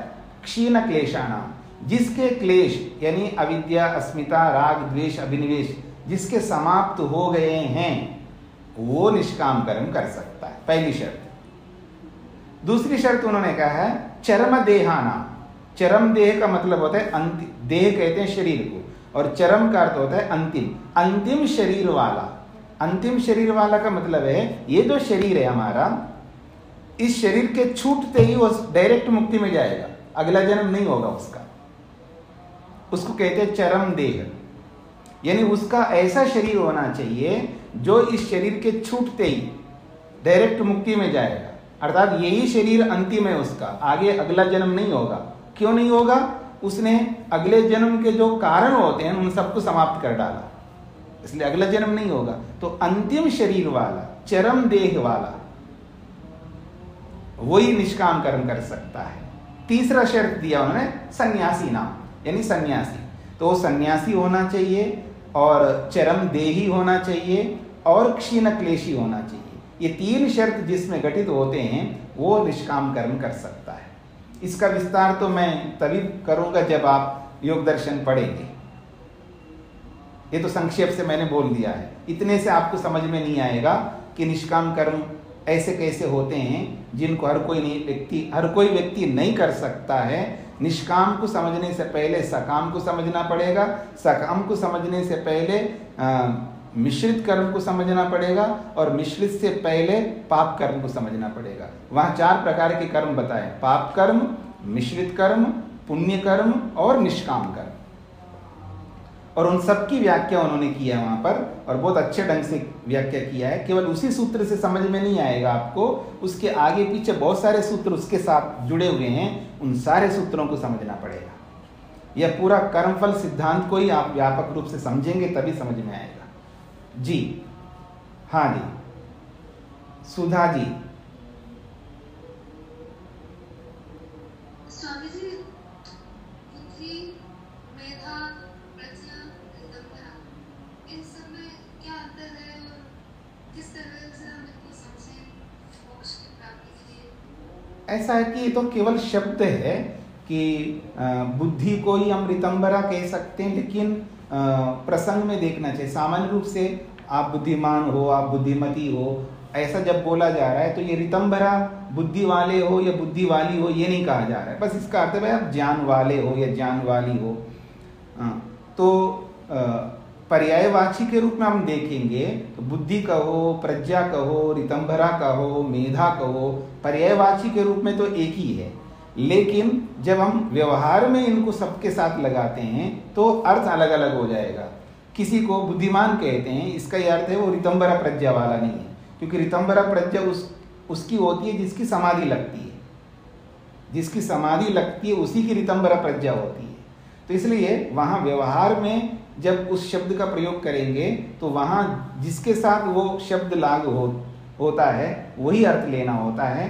क्षीण क्लेशानाम, जिसके क्लेश यानी अविद्या, अस्मिता, राग, द्वेष, अभिनिवेश जिसके समाप्त हो गए हैं, वो निष्काम कर्म कर सकता है, पहली शर्त। दूसरी शर्त उन्होंने कहा है चरम देहाना। चरम देह का मतलब होता है अंतिम, देह कहते हैं शरीर को, और चरम का अर्थ होता है अंतिम, अंतिम शरीर वाला। अंतिम शरीर वाला का मतलब है ये जो शरीर है हमारा, इस शरीर के छूटते ही वो डायरेक्ट मुक्ति में जाएगा, अगला जन्म नहीं होगा उसका, उसको कहते हैं चरम देह। यानी उसका ऐसा शरीर होना चाहिए जो इस शरीर के छूटते ही डायरेक्ट मुक्ति में जाएगा, अर्थात यही शरीर अंतिम है उसका, आगे अगला जन्म नहीं होगा। क्यों नहीं होगा, उसने अगले जन्म के जो कारण होते हैं उन सबको समाप्त कर डाला, इसलिए अगला जन्म नहीं होगा। तो अंतिम शरीर वाला, चरम देह वाला, वही निष्काम कर्म कर सकता है। तीसरा शर्त दिया उन्होंने सन्यासी नाम, यानी सन्यासी। तो सन्यासी होना चाहिए और चरम देही होना चाहिए और क्षीण क्लेशी होना चाहिए। ये तीन शर्त जिसमें घटित होते हैं वो निष्काम कर्म कर सकता है। इसका विस्तार तो मैं तभी करूंगा जब आप योग दर्शन पढ़ेंगे। ये तो संक्षेप से मैंने बोल दिया है, इतने से आपको समझ में नहीं आएगा कि निष्काम कर्म ऐसे कैसे होते हैं जिनको हर कोई व्यक्ति नहीं कर सकता है। निष्काम को समझने से पहले सकाम को समझना पड़ेगा, सकाम को समझने से पहले मिश्रित कर्म को समझना पड़ेगा, और मिश्रित से पहले पाप कर्म को समझना पड़ेगा। वहाँ 4 प्रकार के कर्म बताए, पाप कर्म, मिश्रित कर्म, पुण्य कर्म और निष्काम कर्म, और उन सब की व्याख्या उन्होंने किया है वहाँ पर, और बहुत अच्छे ढंग से व्याख्या किया है। केवल उसी सूत्र से समझ में नहीं आएगा आपको, उसके आगे पीछे बहुत सारे सूत्र उसके साथ जुड़े हुए हैं, उन सारे सूत्रों को समझना पड़ेगा। यह पूरा कर्मफल सिद्धांत को ही आप व्यापक रूप से समझेंगे तभी समझ में आएगा। जी हाँ जी, सुधा जी। स्वामी जी, बुद्धि, मेधा, प्रज्ञा, विडंबना, इन सब में क्या अंतर है और किस तरह से हम इनको समझें मोक्ष की प्राप्ति के लिए? ऐसा है कि ये तो केवल शब्द है कि बुद्धि को ही हम रितंबरा कह सकते हैं, लेकिन प्रसंग में देखना चाहिए। सामान्य रूप से आप बुद्धिमान हो, आप बुद्धिमती हो, ऐसा जब बोला जा रहा है तो ये रितंबरा बुद्धि वाले हो या बुद्धि वाली हो ये नहीं कहा जा रहा है, बस इसका अर्थ है आप ज्ञान वाले हो या ज्ञान वाली हो। तो पर्यायवाची के रूप में हम देखेंगे तो बुद्धि कहो, प्रज्ञा कहो, ऋतंभरा कहो, मेधा कहो, पर्यायवाची के रूप में तो एक ही है, लेकिन जब हम व्यवहार में इनको सबके साथ लगाते हैं तो अर्थ अलग अलग हो जाएगा। किसी को बुद्धिमान कहते हैं, इसका यह अर्थ है वो ऋतंभरा प्रज्ञा वाला नहीं है, क्योंकि ऋतंभरा प्रज्ञा उसकी होती है जिसकी समाधि लगती है, जिसकी समाधि लगती है उसी की ऋतंभरा प्रज्ञा होती है। तो इसलिए वहाँ व्यवहार में जब उस शब्द का प्रयोग करेंगे तो वहाँ जिसके साथ वो शब्द लागू होता है वही अर्थ लेना होता है,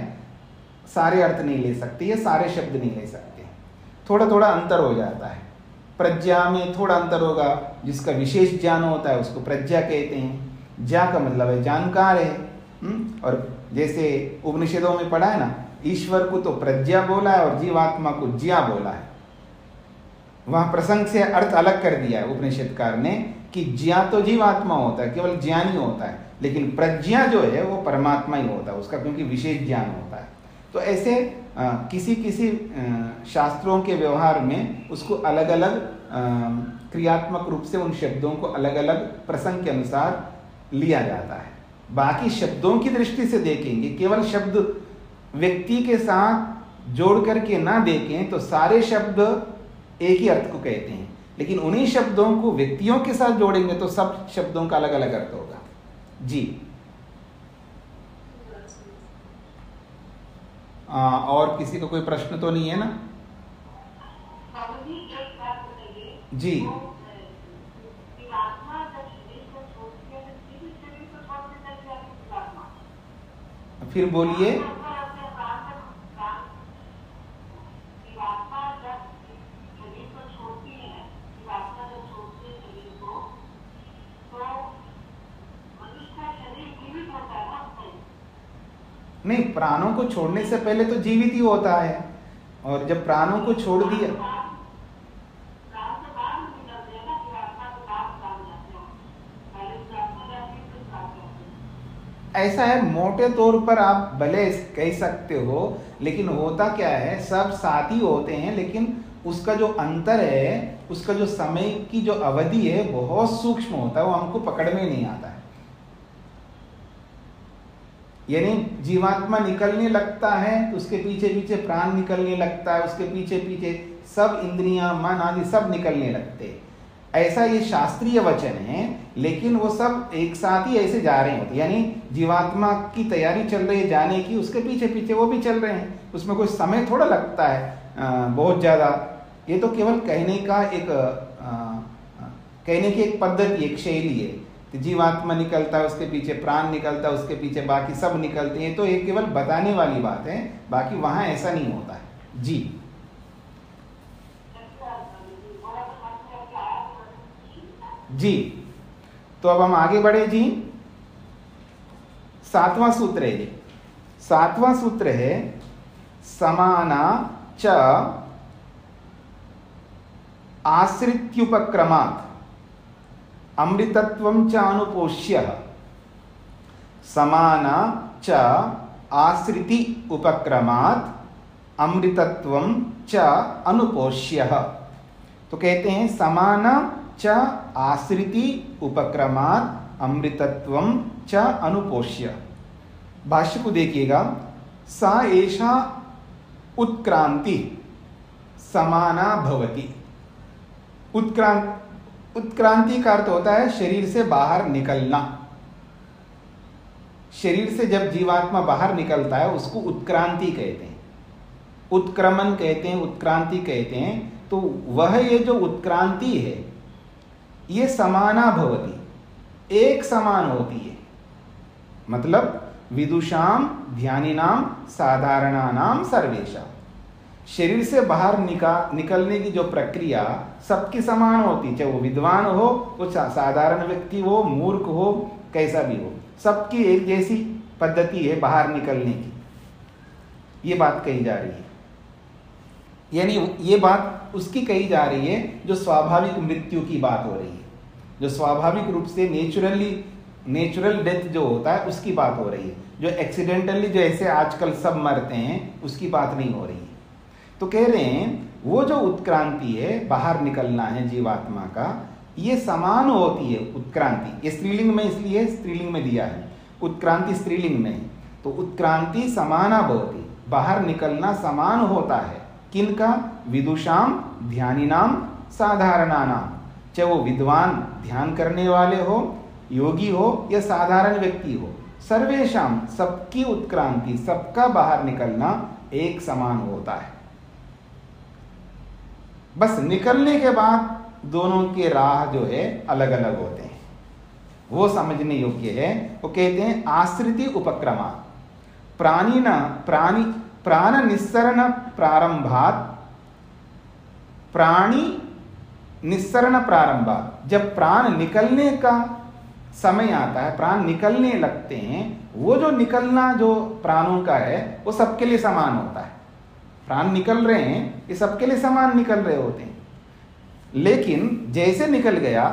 सारे अर्थ नहीं ले सकते या सारे शब्द नहीं ले सकते, थोड़ा थोड़ा अंतर हो जाता है। प्रज्ञा में थोड़ा अंतर होगा, जिसका विशेष ज्ञान होता है उसको प्रज्ञा कहते हैं, ज्ञा का मतलब है जानकार है। और जैसे उपनिषदों में पढ़ा है ना, ईश्वर को तो प्रज्ञा बोला है और जीवात्मा को ज्ञा बोला है। वहां प्रसंग से अर्थ अलग कर दिया है उपनिषदकार ने कि ज्ञा तो जीवात्मा होता है, केवल ज्ञानी होता है, लेकिन प्रज्ञा जो है वो परमात्मा ही होता है उसका, क्योंकि विशेष ज्ञान होता है। तो ऐसे किसी किसी शास्त्रों के व्यवहार में उसको अलग अलग क्रियात्मक रूप से उन शब्दों को अलग अलग प्रसंग के अनुसार लिया जाता है। बाकी शब्दों की दृष्टि से देखेंगे, केवल शब्द व्यक्ति के साथ जोड़ करके ना देखें तो सारे शब्द एक ही अर्थ को कहते हैं, लेकिन उन्हीं शब्दों को व्यक्तियों के साथ जोड़ेंगे तो सब शब्दों का अलग अलग अर्थ होगा। जी और किसी को कोई प्रश्न तो नहीं है ना? जी फिर बोलिए। नहीं, प्राणों को छोड़ने से पहले तो जीवित ही होता है, और जब प्राणों को छोड़ दिया ऐसा है, मोटे तौर पर आप भले कह सकते हो, लेकिन होता क्या है, सब साथी होते हैं, लेकिन उसका जो अंतर है, उसका जो समय की जो अवधि है बहुत सूक्ष्म होता है, वो हमको पकड़ में नहीं आता है। यानी जीवात्मा निकलने लगता है तो उसके पीछे पीछे प्राण निकलने लगता है, उसके पीछे पीछे सब इंद्रियां, मन आदि सब निकलने लगते हैं। ऐसा ये शास्त्रीय वचन है, लेकिन वो सब एक साथ ही ऐसे जा रहे होते, यानी जीवात्मा की तैयारी चल रही है जाने की, उसके पीछे पीछे वो भी चल रहे हैं, उसमें कोई समय थोड़ा लगता है बहुत ज़्यादा। ये तो केवल कहने का कहने की एक पद्धति, एक शैली है। तो जीवात्मा निकलता है, उसके पीछे प्राण निकलता है, उसके पीछे बाकी सब निकलते हैं, तो ये केवल बताने वाली बात है, बाकी वहाँ ऐसा नहीं होता है। जी जी तो अब हम आगे बढ़े जी। 7वां सूत्र है जी, 7वां सूत्र है समाना च आश्रित्युपक्रमात् अमृतत्वं च अनुपोष्य। समाना च आश्रिति उपक्रमात् अमृतत्वं च अनुपोष्य। तो कहते हैं समाना च आश्रिति उपक्रमात् अमृतत्वं च अनुपोष्य। भाष्य को देखिएगा, सा एषा उत्क्रांति समाना भवति। उत्क्रांति का अर्थ होता है शरीर से बाहर निकलना। शरीर से जब जीवात्मा बाहर निकलता है उसको उत्क्रांति कहते हैं, उत्क्रमण कहते हैं, उत्क्रांति कहते हैं। तो वह ये जो उत्क्रांति है ये समाना भवति, एक समान होती है। मतलब विदुषाम ध्यानिनाम साधारणानाम सर्वेशा, शरीर से बाहर निकलने की जो प्रक्रिया सबकी समान होती, चाहे वो विद्वान हो, वो साधारण व्यक्ति हो, मूर्ख हो, कैसा भी हो, सबकी एक जैसी पद्धति है बाहर निकलने की। ये बात कही जा रही है, यानी ये बात उसकी कही जा रही है जो स्वाभाविक मृत्यु की बात हो रही है, जो स्वाभाविक रूप से नेचुरल डेथ जो होता है उसकी बात हो रही है। जो एक्सीडेंटली जो ऐसे आजकल सब मरते हैं उसकी बात नहीं हो रही है। तो कह रहे हैं वो जो उत्क्रांति है, बाहर निकलना है जीवात्मा का, ये समान होती है उत्क्रांति। ये स्त्रीलिंग में इसलिए स्त्रीलिंग में दिया है, उत्क्रांति स्त्रीलिंग में है। तो उत्क्रांति समाना भवति, बाहर निकलना समान होता है। किनका? विदुषाम ध्यानिनाम साधारणानाम, चाहे वो विद्वान ध्यान करने वाले हो, योगी हो या साधारण व्यक्ति हो, सर्वेशाम सबकी उत्क्रांति, सबका बाहर निकलना एक समान होता है। बस निकलने के बाद दोनों के राह जो है अलग अलग होते हैं, वो समझने योग्य है। वो कहते हैं आश्रिति उपक्रमा प्राण निस्सरण प्रारंभात, प्राणी निस्सरण प्रारंभात, जब प्राण निकलने का समय आता है, प्राण निकलने लगते हैं, वो जो निकलना जो प्राणों का है वो सबके लिए समान होता है। प्राण निकल रहे हैं, ये सबके लिए समान निकल रहे होते हैं। लेकिन जैसे निकल गया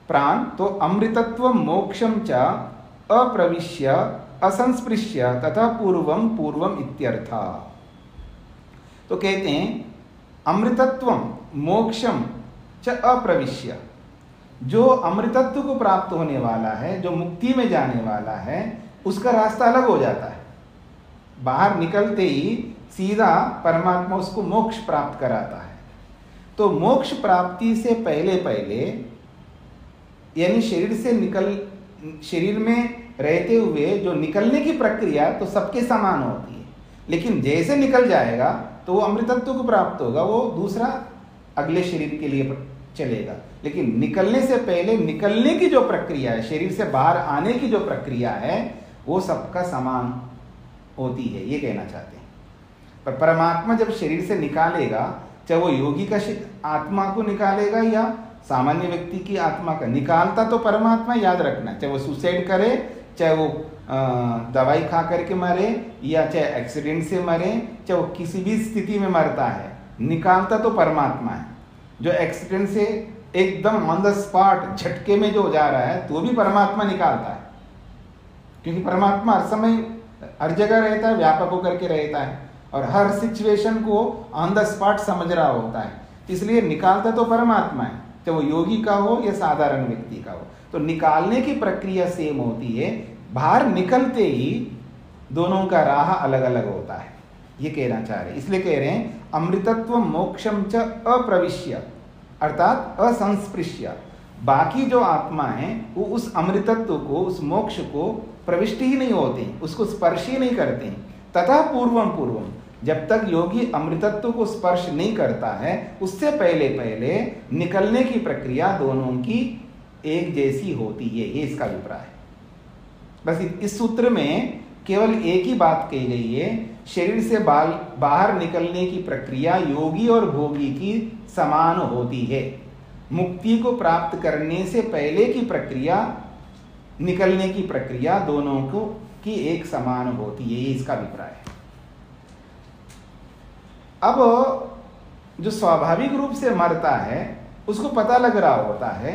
प्राण, तो अमृतत्व मोक्षम च अप्रविश्य असंस्पृश्य तथा पूर्वम पूर्वम इत्यर्थ। तो कहते हैं अमृतत्व मोक्षम च अप्रविश्य, जो अमृतत्व को प्राप्त होने वाला है, जो मुक्ति में जाने वाला है, उसका रास्ता अलग हो जाता है। बाहर निकलते ही सीधा परमात्मा उसको मोक्ष प्राप्त कराता है। तो मोक्ष प्राप्ति से पहले पहले, यानी शरीर में रहते हुए जो निकलने की प्रक्रिया तो सबके समान होती है, लेकिन जैसे निकल जाएगा तो वो अमृतत्व को प्राप्त होगा, वो दूसरा अगले शरीर के लिए चलेगा। लेकिन निकलने से पहले निकलने की जो प्रक्रिया है, शरीर से बाहर आने की जो प्रक्रिया है, वो सबका समान होती है, ये कहना चाहते हैं। पर परमात्मा जब शरीर से निकालेगा, चाहे वो योगी का आत्मा को निकालेगा या सामान्य व्यक्ति की आत्मा का, निकालता तो परमात्मा, याद रखना। चाहे वो सुसाइड करे, चाहे वो दवाई खा करके मरे, या चाहे एक्सीडेंट से मरे, चाहे वो किसी भी स्थिति में मरता है, निकालता तो परमात्मा है। जो एक्सीडेंट से एकदम ऑन द स्पॉट झटके में जो जा रहा है, तो भी परमात्मा निकालता है, क्योंकि परमात्मा हर समय हर जगह रहता है, व्यापक होकर के रहता है और हर सिचुएशन को ऑन द स्पॉट समझ रहा होता है। इसलिए निकालता तो परमात्मा है, चाहे वो योगी का हो या साधारण व्यक्ति का हो। तो निकालने की प्रक्रिया सेम होती है, बाहर निकलते ही दोनों का राह अलग अलग होता है, ये कहना चाह रहे हैं। इसलिए कह रहे हैं अमृतत्व मोक्षम च अप्रविश्य, अर्थात असंस्पृश्य। बाकी जो आत्मा है वो उस अमृतत्व को, उस मोक्ष को प्रविष्ट ही नहीं होते, उसको स्पर्श ही नहीं करते। तथा पूर्वम पूर्वम, जब तक योगी अमृतत्व को स्पर्श नहीं करता है, उससे पहले पहले निकलने की प्रक्रिया दोनों की एक जैसी होती है, ये इसका अभिप्राय है। बस इस सूत्र में केवल एक ही बात कही गई है, शरीर से बाहर निकलने की प्रक्रिया योगी और भोगी की समान होती है। मुक्ति को प्राप्त करने से पहले की प्रक्रिया, निकलने की प्रक्रिया दोनों को की एक समान होती है, ये इसका अभिप्राय है। अब जो स्वाभाविक रूप से मरता है उसको पता लग रहा होता है,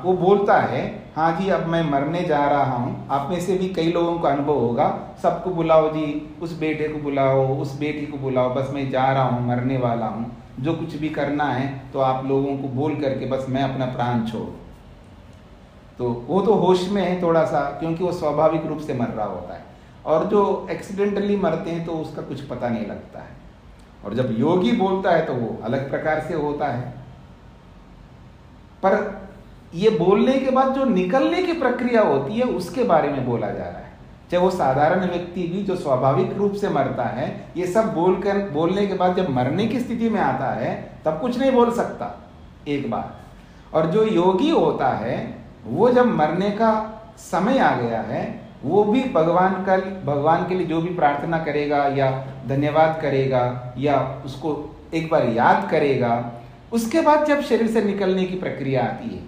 वो बोलता है हाँ जी अब मैं मरने जा रहा हूँ। आप में से भी कई लोगों को अनुभव होगा, सबको बुलाओ जी, उस बेटे को बुलाओ, उस बेटी को बुलाओ, बस मैं जा रहा हूँ, मरने वाला हूँ, जो कुछ भी करना है तो आप लोगों को बोल करके बस मैं अपना प्राण छोड़। तो वो तो होश में है थोड़ा सा, क्योंकि वो स्वाभाविक रूप से मर रहा होता है। और जो एक्सीडेंटली मरते हैं तो उसका कुछ पता नहीं लगता है। और जब योगी बोलता है तो वो अलग प्रकार से होता है। पर ये बोलने के बाद जो निकलने की प्रक्रिया होती है उसके बारे में बोला जा रहा है। चाहे वो साधारण व्यक्ति भी जो स्वाभाविक रूप से मरता है, ये सब बोलने के बाद जब मरने की स्थिति में आता है तब कुछ नहीं बोल सकता एक बार। और जो योगी होता है वो जब मरने का समय आ गया है, वो भी भगवान के लिए जो भी प्रार्थना करेगा या धन्यवाद करेगा या उसको एक बार याद करेगा, उसके बाद जब शरीर से निकलने की प्रक्रिया आती है,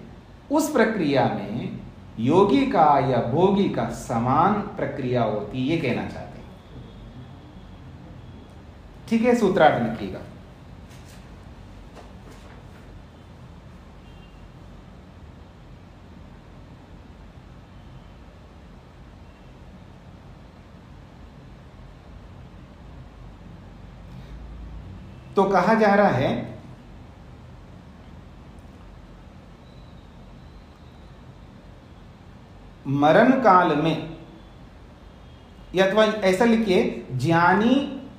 उस प्रक्रिया में योगी का या भोगी का समान प्रक्रिया होती है, ये कहना चाहते हैं। ठीक है, सूत्रार्थ लिखिएगा। तो कहा जा रहा है मरण काल में, या अथवा ऐसा लिखिए, ज्ञानी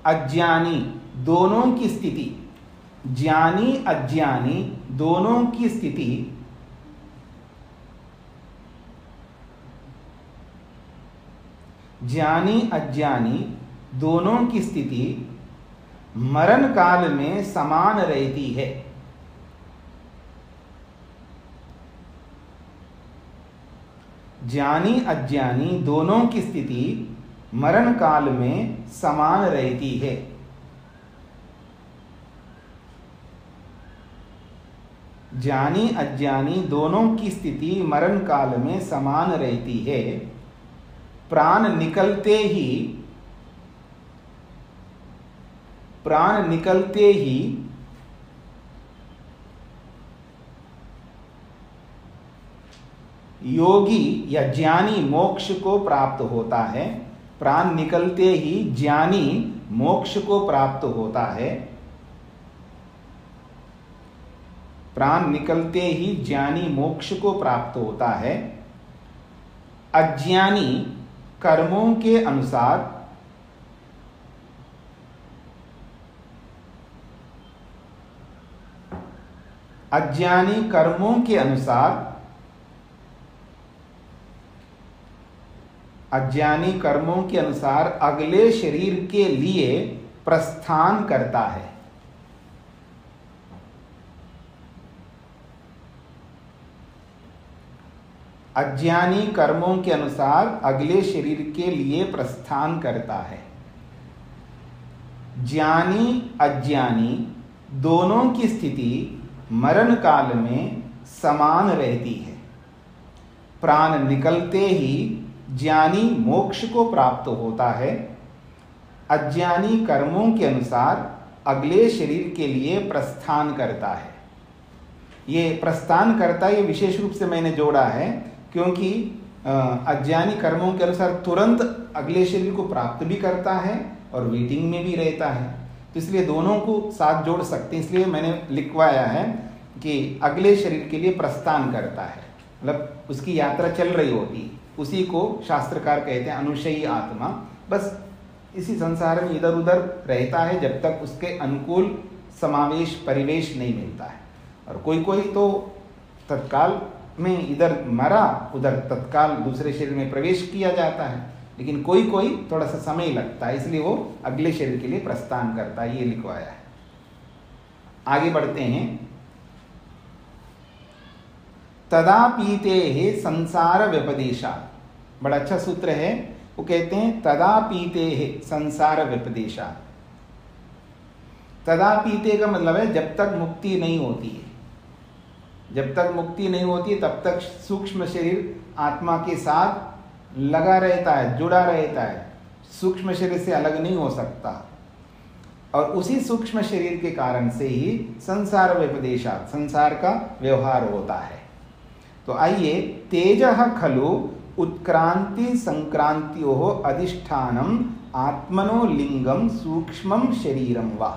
अज्ञानी दोनों की स्थिति, ज्ञानी अज्ञानी दोनों की स्थिति ज्ञानी अज्ञानी दोनों की स्थिति मरण काल में समान रहती है। ज्ञानी अज्ञानी दोनों की स्थिति मरण काल में समान रहती है। ज्ञानी अज्ञानी दोनों की स्थिति मरण काल में समान रहती है। प्राण निकलते ही योगी या ज्ञानी मोक्ष को प्राप्त होता है। प्राण निकलते ही ज्ञानी मोक्ष को प्राप्त होता है। प्राण निकलते ही ज्ञानी मोक्ष को प्राप्त होता है। अज्ञानी कर्मों के अनुसार अज्ञानी कर्मों के अनुसार अज्ञानी कर्मों के अनुसार अगले शरीर के लिए प्रस्थान करता है। अज्ञानी कर्मों के अनुसार अगले शरीर के लिए प्रस्थान करता है। ज्ञानी अज्ञानी दोनों की स्थिति मरण काल में समान रहती है। प्राण निकलते ही ज्ञानी मोक्ष को प्राप्त होता है। अज्ञानी कर्मों के अनुसार अगले शरीर के लिए प्रस्थान करता है। ये प्रस्थान करता है, ये विशेष रूप से मैंने जोड़ा है क्योंकि अज्ञानी कर्मों के अनुसार तुरंत अगले शरीर को प्राप्त भी करता है और वेटिंग में भी रहता है, तो इसलिए दोनों को साथ जोड़ सकते हैं। इसलिए मैंने लिखवाया है कि अगले शरीर के लिए प्रस्थान करता है, मतलब उसकी यात्रा चल रही होती है। उसी को शास्त्रकार कहते हैं अनुशयी आत्मा। बस इसी संसार में इधर उधर रहता है जब तक उसके अनुकूल समावेश परिवेश नहीं मिलता है। और कोई कोई तो तत्काल में इधर मरा उधर तत्काल दूसरे शरीर में प्रवेश किया जाता है, लेकिन कोई कोई थोड़ा सा समय लगता है, इसलिए वो अगले शरीर के लिए प्रस्थान करता है। ये लिखवाया है। आगे बढ़ते हैं। तदा पीते संसार व्यपदेशा, बड़ा अच्छा सूत्र है। वो कहते हैं तदा पीते संसार व्यपदेशा। तदा पीते का मतलब है जब तक मुक्ति नहीं होती है, जब तक मुक्ति नहीं होती है तब तक सूक्ष्म शरीर आत्मा के साथ लगा रहता है, जुड़ा रहता है, सूक्ष्म शरीर से अलग नहीं हो सकता। और उसी सूक्ष्म शरीर के कारण से ही संसार व्यपदेशात्, संसार का व्यवहार होता है। तो आइए, तेजः खलु उत्क्रांति संक्रांत्योः अधिष्ठानम आत्मनो लिंगम सूक्ष्मम शरीरम वा।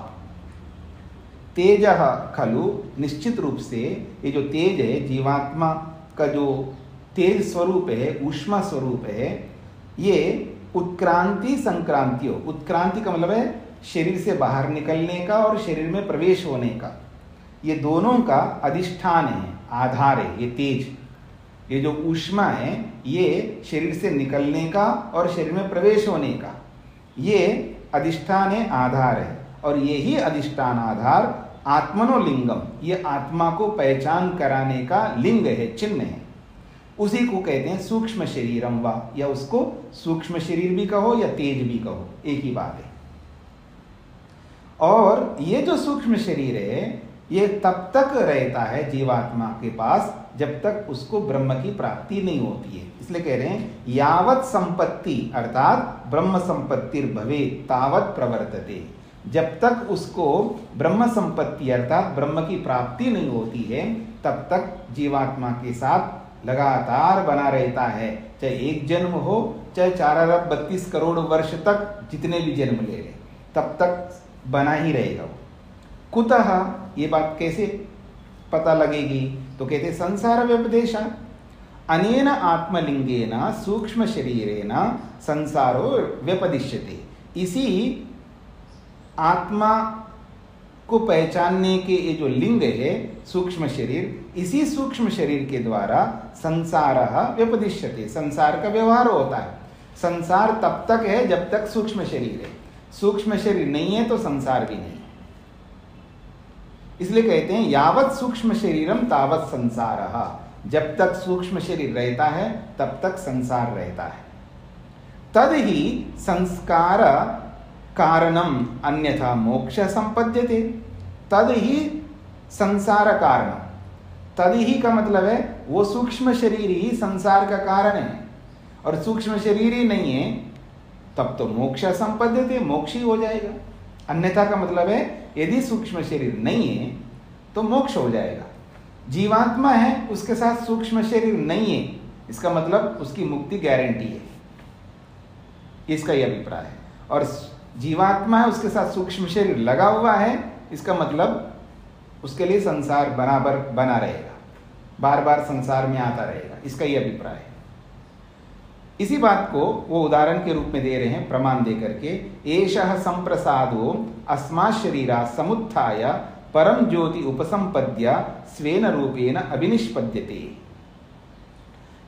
तेजः खलु, निश्चित रूप से ये जो तेज है, जीवात्मा का जो तेज स्वरूप है, ऊष्मा स्वरूप है, ये उत्क्रांति संक्रांतियों, उत्क्रांति का मतलब है शरीर से बाहर निकलने का और शरीर में प्रवेश होने का, ये दोनों का अधिष्ठान है, आधार है। ये तेज, ये जो ऊष्मा है, ये शरीर से निकलने का और शरीर में प्रवेश होने का, ये अधिष्ठान है, आधार है। और यही अधिष्ठान आधार आत्मनो लिंगम, ये आत्मा को पहचान कराने का लिंग है, चिन्ह है। उसी को कहते हैं सूक्ष्म शरीरम वा, या उसको सूक्ष्म शरीर भी कहो या तेज भी कहो, एक ही बात है। और ये जो सूक्ष्म शरीर है, ये तब तक रहता है जीवात्मा के पास जब तक उसको ब्रह्म की प्राप्ति नहीं होती है। इसलिए कह रहे हैं यावत संपत्ति अर्थात ब्रह्म संपत्तिर भवे तावत प्रवर्तते, जब तक उसको ब्रह्म संपत्ति अर्थात ब्रह्म की प्राप्ति नहीं होती है तब तक जीवात्मा के साथ लगातार बना रहता है। चाहे एक जन्म हो, चाहे 4 अरब 32 करोड़ वर्ष तक जितने भी जन्म ले ले, तब तक बना ही रहेगा। कुतः, ये बात कैसे पता लगेगी? तो कहते संसार व्यपदेशा, अनेन आत्मलिंगेन सूक्ष्म शरीरेण संसारो व्यपदिश्यते। इसी आत्मा को पहचानने के ये जो लिंग है सूक्ष्म शरीर, इसी सूक्ष्म शरीर के द्वारा संसारः व्यपदिश्यते, संसार का व्यवहार होता है। संसार तब तक है जब तक सूक्ष्म शरीर है, सूक्ष्म शरीर नहीं है तो संसार भी नहीं है। इसलिए कहते हैं यावत् सूक्ष्म शरीरम तावत् संसारः, जब तक सूक्ष्म शरीर रहता है तब तक संसार रहता है। तद ही संस्कार कारणम अन्यथा मोक्ष संपद्यते। तद ही संसार कारण, तद ही का मतलब है वो सूक्ष्म शरीर ही संसार का कारण है, और सूक्ष्म शरीर ही नहीं है तब तो मोक्ष संपद्यते, मोक्ष ही हो जाएगा। अन्यथा का मतलब है यदि सूक्ष्म शरीर नहीं है तो मोक्ष हो जाएगा। जीवात्मा है उसके साथ सूक्ष्म शरीर नहीं है, इसका मतलब उसकी मुक्ति गारंटी है, इसका यह अभिप्राय है। और जीवात्मा है उसके साथ सूक्ष्म शरीर लगा हुआ है, इसका मतलब उसके लिए संसार बराबर बना रहेगा, बार बार संसार में आता रहेगा, इसका यह अभिप्राय है। इसी बात को वो उदाहरण के रूप में दे रहे हैं, प्रमाण दे करके, एषः संप्रसादो अस्मात् शरीरात् समुत्थाय परम ज्योति उपसंपद्य स्वेन रूपेण अभिनिष्पद्यते।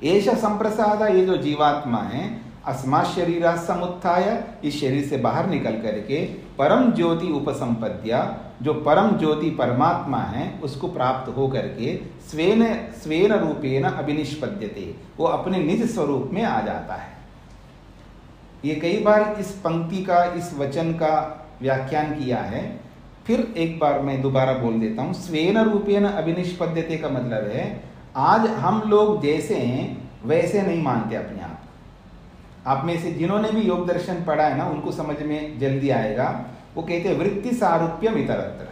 एषः संप्रसाद, ये जो जीवात्मा है, अस्मात् शरीरात् समुत्थाय, इस शरीर से बाहर निकल करके परम ज्योति उपसंपद्य, जो परम ज्योति परमात्मा है उसको प्राप्त हो करके स्वेन रूपेण अभिनिष्पद्यते, वो अपने निज स्वरूप में आ जाता है। ये कई बार इस पंक्ति का, इस वचन का व्याख्यान किया है, फिर एक बार मैं दोबारा बोल देता हूँ। स्वेन रूपेण अभिनिष्पद्यते का मतलब है आज हम लोग जैसे हैं वैसे नहीं मानते अपने आप। आप में से जिन्होंने भी योग दर्शन पढ़ा है ना, उनको समझ में जल्दी आएगा। वो कहते हैं वृत्ति सारूप्यम इतरत्र।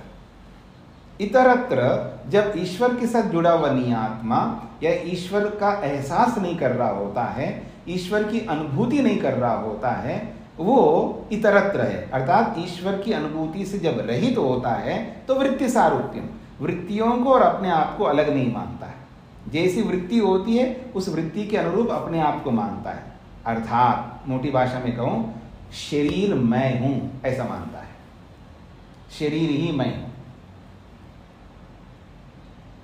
इतरत्र जब ईश्वर के साथ जुड़ा हुआ नहीं आत्मा, या ईश्वर का एहसास नहीं कर रहा होता है, ईश्वर की अनुभूति नहीं कर रहा होता है, वो इतरत्र है। अर्थात ईश्वर की अनुभूति से जब रहित होता है तो वृत्ति सारूप्यम, वृत्तियों को और अपने आप को अलग नहीं मानता है। जैसी वृत्ति होती है उस वृत्ति के अनुरूप अपने आप को मानता है। अर्थात मोटी भाषा में कहूं, शरीर मैं हूं ऐसा मानता है, शरीर ही मैं हूं।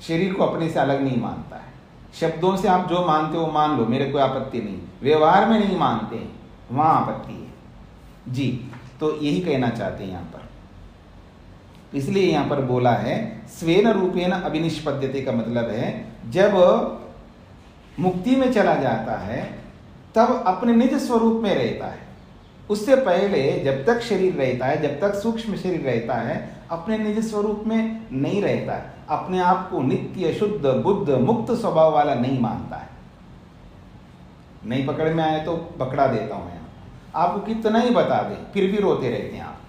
शरीर को अपने से अलग नहीं मानता है। शब्दों से आप जो मानते हो मान लो, मेरे कोई आपत्ति नहीं, व्यवहार में नहीं मानते, वहां आपत्ति है जी। तो यही कहना चाहते हैं यहां पर। इसलिए यहां पर बोला है स्वेन रूपेण अभिनिष्पद्यते का मतलब है जब मुक्ति में चला जाता है तब अपने निज स्वरूप में रहता है। उससे पहले जब तक शरीर रहता है, जब तक सूक्ष्म शरीर रहता है, अपने निज स्वरूप में नहीं रहता है। अपने आप को नित्य शुद्ध बुद्ध मुक्त स्वभाव वाला नहीं मानता है। नहीं पकड़ में आए तो पकड़ा देता हूं मैं आपको, कितना ही बता दें फिर भी रोते रहते हैं आप।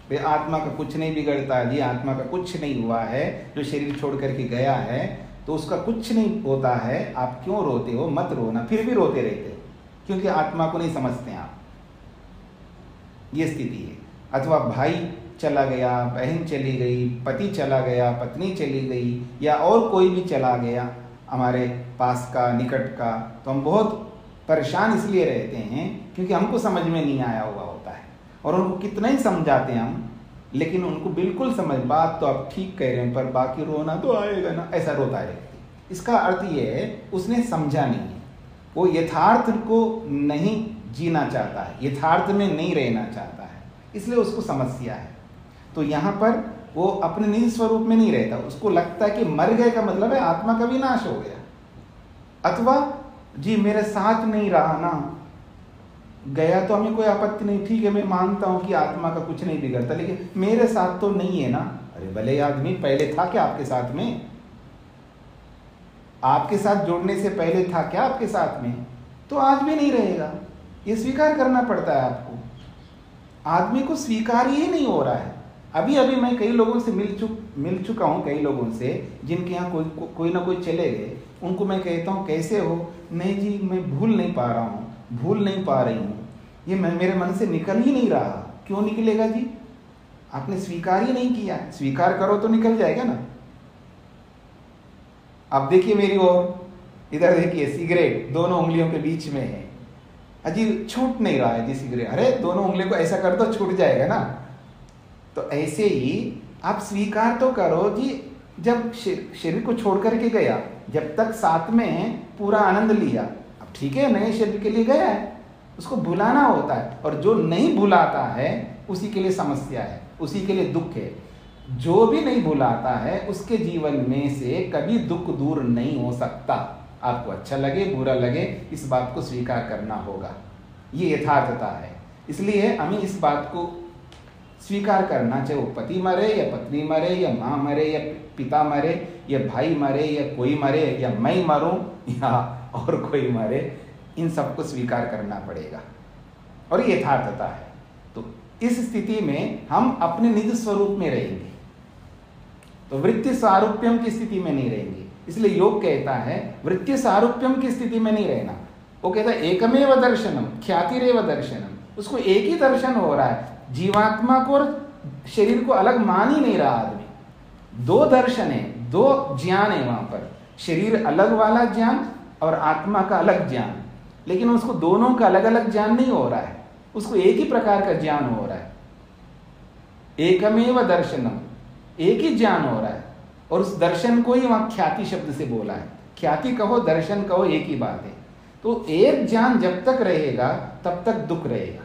वे आत्मा का कुछ नहीं बिगड़ता जी, आत्मा का कुछ नहीं हुआ है, जो शरीर छोड़ करके गया है तो उसका कुछ नहीं होता है, आप क्यों रोते हो, मत रोना। फिर भी रोते रहते हो क्योंकि आत्मा को नहीं समझते आप। ये स्थिति है। अथवा भाई चला गया, बहन चली गई, पति चला गया, पत्नी चली गई, या और कोई भी चला गया हमारे पास का, निकट का, तो हम बहुत परेशान इसलिए रहते हैं क्योंकि हमको समझ में नहीं आया हुआ होता है। और उनको कितना ही समझाते हैं हम, लेकिन उनको बिल्कुल समझ, बात तो आप ठीक कह रहे हैं पर बाकी रोना तो आएगा ना, ऐसा रोता है। इसका अर्थ ये है उसने समझा नहीं है, वो यथार्थ को नहीं जीना चाहता है, यथार्थ में नहीं रहना चाहता है, इसलिए उसको समस्या है। तो यहाँ पर वो अपने निज स्वरूप में नहीं रहता, उसको लगता है कि मर गए का मतलब है आत्मा का विनाश हो गया। अथवा जी मेरे साथ नहीं रहा ना, गया तो हमें कोई आपत्ति नहीं, ठीक है मैं मानता हूं कि आत्मा का कुछ नहीं बिगड़ता, लेकिन मेरे साथ तो नहीं है ना। अरे भले आदमी, पहले था क्या आपके साथ में? आपके साथ जुड़ने से पहले था क्या आपके साथ में? तो आज भी नहीं रहेगा। ये स्वीकार करना पड़ता है आपको। आदमी को स्वीकार ही नहीं हो रहा है। अभी अभी मैं कई लोगों से मिल चुका हूं, कई लोगों से जिनके यहाँ कोई ना कोई चले गए, उनको मैं कहता हूँ कैसे हो? नहीं जी मैं भूल नहीं पा रहा हूँ, भूल नहीं पा रही हूँ, ये मेरे मन से निकल ही नहीं रहा। क्यों निकलेगा जी? आपने स्वीकार ही नहीं किया। स्वीकार करो तो निकल जाएगा ना। अब देखिए मेरी ओर, इधर देखिए सिगरेट दोनों उंगलियों के बीच में है, अजी छूट नहीं रहा है जी सिगरेट, अरे दोनों उंगलियों को ऐसा कर दो छूट जाएगा ना। तो ऐसे ही आप स्वीकार तो करो जी, जब शरीर को छोड़ करके गया, जब तक साथ में पूरा आनंद लिया, अब ठीक है नए शरीर के लिए गया है, उसको भुलाना होता है, और जो नहीं भुलाता है उसी के लिए समस्या है, उसी के लिए दुख है। जो भी नहीं भुलाता है उसके जीवन में से कभी दुख दूर नहीं हो सकता। आपको अच्छा लगे बुरा लगे, इस बात को स्वीकार करना होगा, ये यथार्थता है। इसलिए हमें इस बात को स्वीकार करना, चाहे वो पति मरे या पत्नी मरे या माँ मरे या पिता मरे या भाई मरे या कोई मरे या मैं मरूं या और कोई मरे, इन सबको स्वीकार करना पड़ेगा, और ये यथार्थता है। तो इस स्थिति में हम अपने निज स्वरूप में रहेंगे, तो वृत्ति सारूप्यम की स्थिति में नहीं रहेंगे। इसलिए योग कहता है वृत्ति सारूप्यम की स्थिति में नहीं रहना। वो कहता है एकमेव दर्शनम ख्यातिरेव दर्शनम, उसको एक ही दर्शन हो रहा है, जीवात्मा को और शरीर को अलग मान ही नहीं रहा आदमी। दो दर्शन है, दो ज्ञान है वहां पर, शरीर अलग वाला ज्ञान और आत्मा का अलग ज्ञान, लेकिन उसको दोनों का अलग अलग ज्ञान नहीं हो रहा है, उसको एक ही प्रकार का ज्ञान हो रहा है। एकमेव दर्शनम, एक ही ज्ञान हो रहा है, और उस दर्शन को ही वहां ख्याति शब्द से बोला है। ख्याति कहो दर्शन कहो एक ही बात है। तो एक ज्ञान जब तक रहेगा तब तक दुख रहेगा।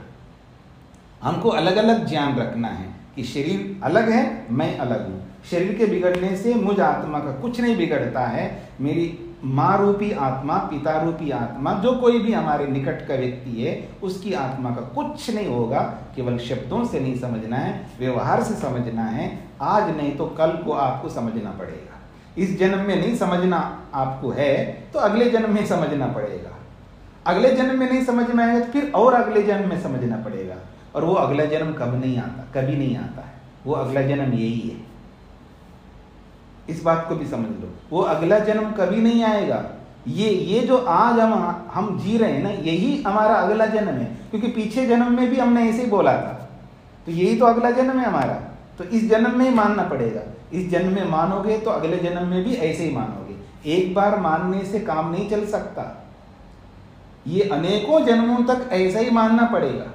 हमको अलग अलग ज्ञान रखना है कि शरीर अलग है, मैं अलग हूं। शरीर के बिगड़ने से मुझ आत्मा का कुछ नहीं बिगड़ता है। मेरी माँ रूपी आत्मा, पिता रूपी आत्मा, जो कोई भी हमारे निकट का व्यक्ति है, उसकी आत्मा का कुछ नहीं होगा। केवल शब्दों से नहीं समझना है, व्यवहार से समझना है। आज नहीं तो कल को आपको समझना पड़ेगा। इस जन्म में नहीं समझना आपको है तो अगले जन्म में समझना पड़ेगा। अगले जन्म में नहीं समझ में आएगा तो फिर और अगले जन्म में समझना पड़ेगा। और वो अगला जन्म कब नहीं आता, कभी नहीं आता है। वो अगला जन्म यही है, इस बात को भी समझ लो। वो अगला जन्म कभी नहीं आएगा। ये जो आज हम जी रहे हैं ना, यही हमारा अगला जन्म है। क्योंकि पीछे जन्म में भी हमने ऐसे ही बोला था, तो यही तो अगला जन्म है हमारा। तो इस जन्म में ही मानना पड़ेगा। इस जन्म में मानोगे तो अगले जन्म में भी ऐसे ही मानोगे। एक बार मानने से काम नहीं चल सकता, ये अनेकों जन्मों तक ऐसा ही मानना पड़ेगा।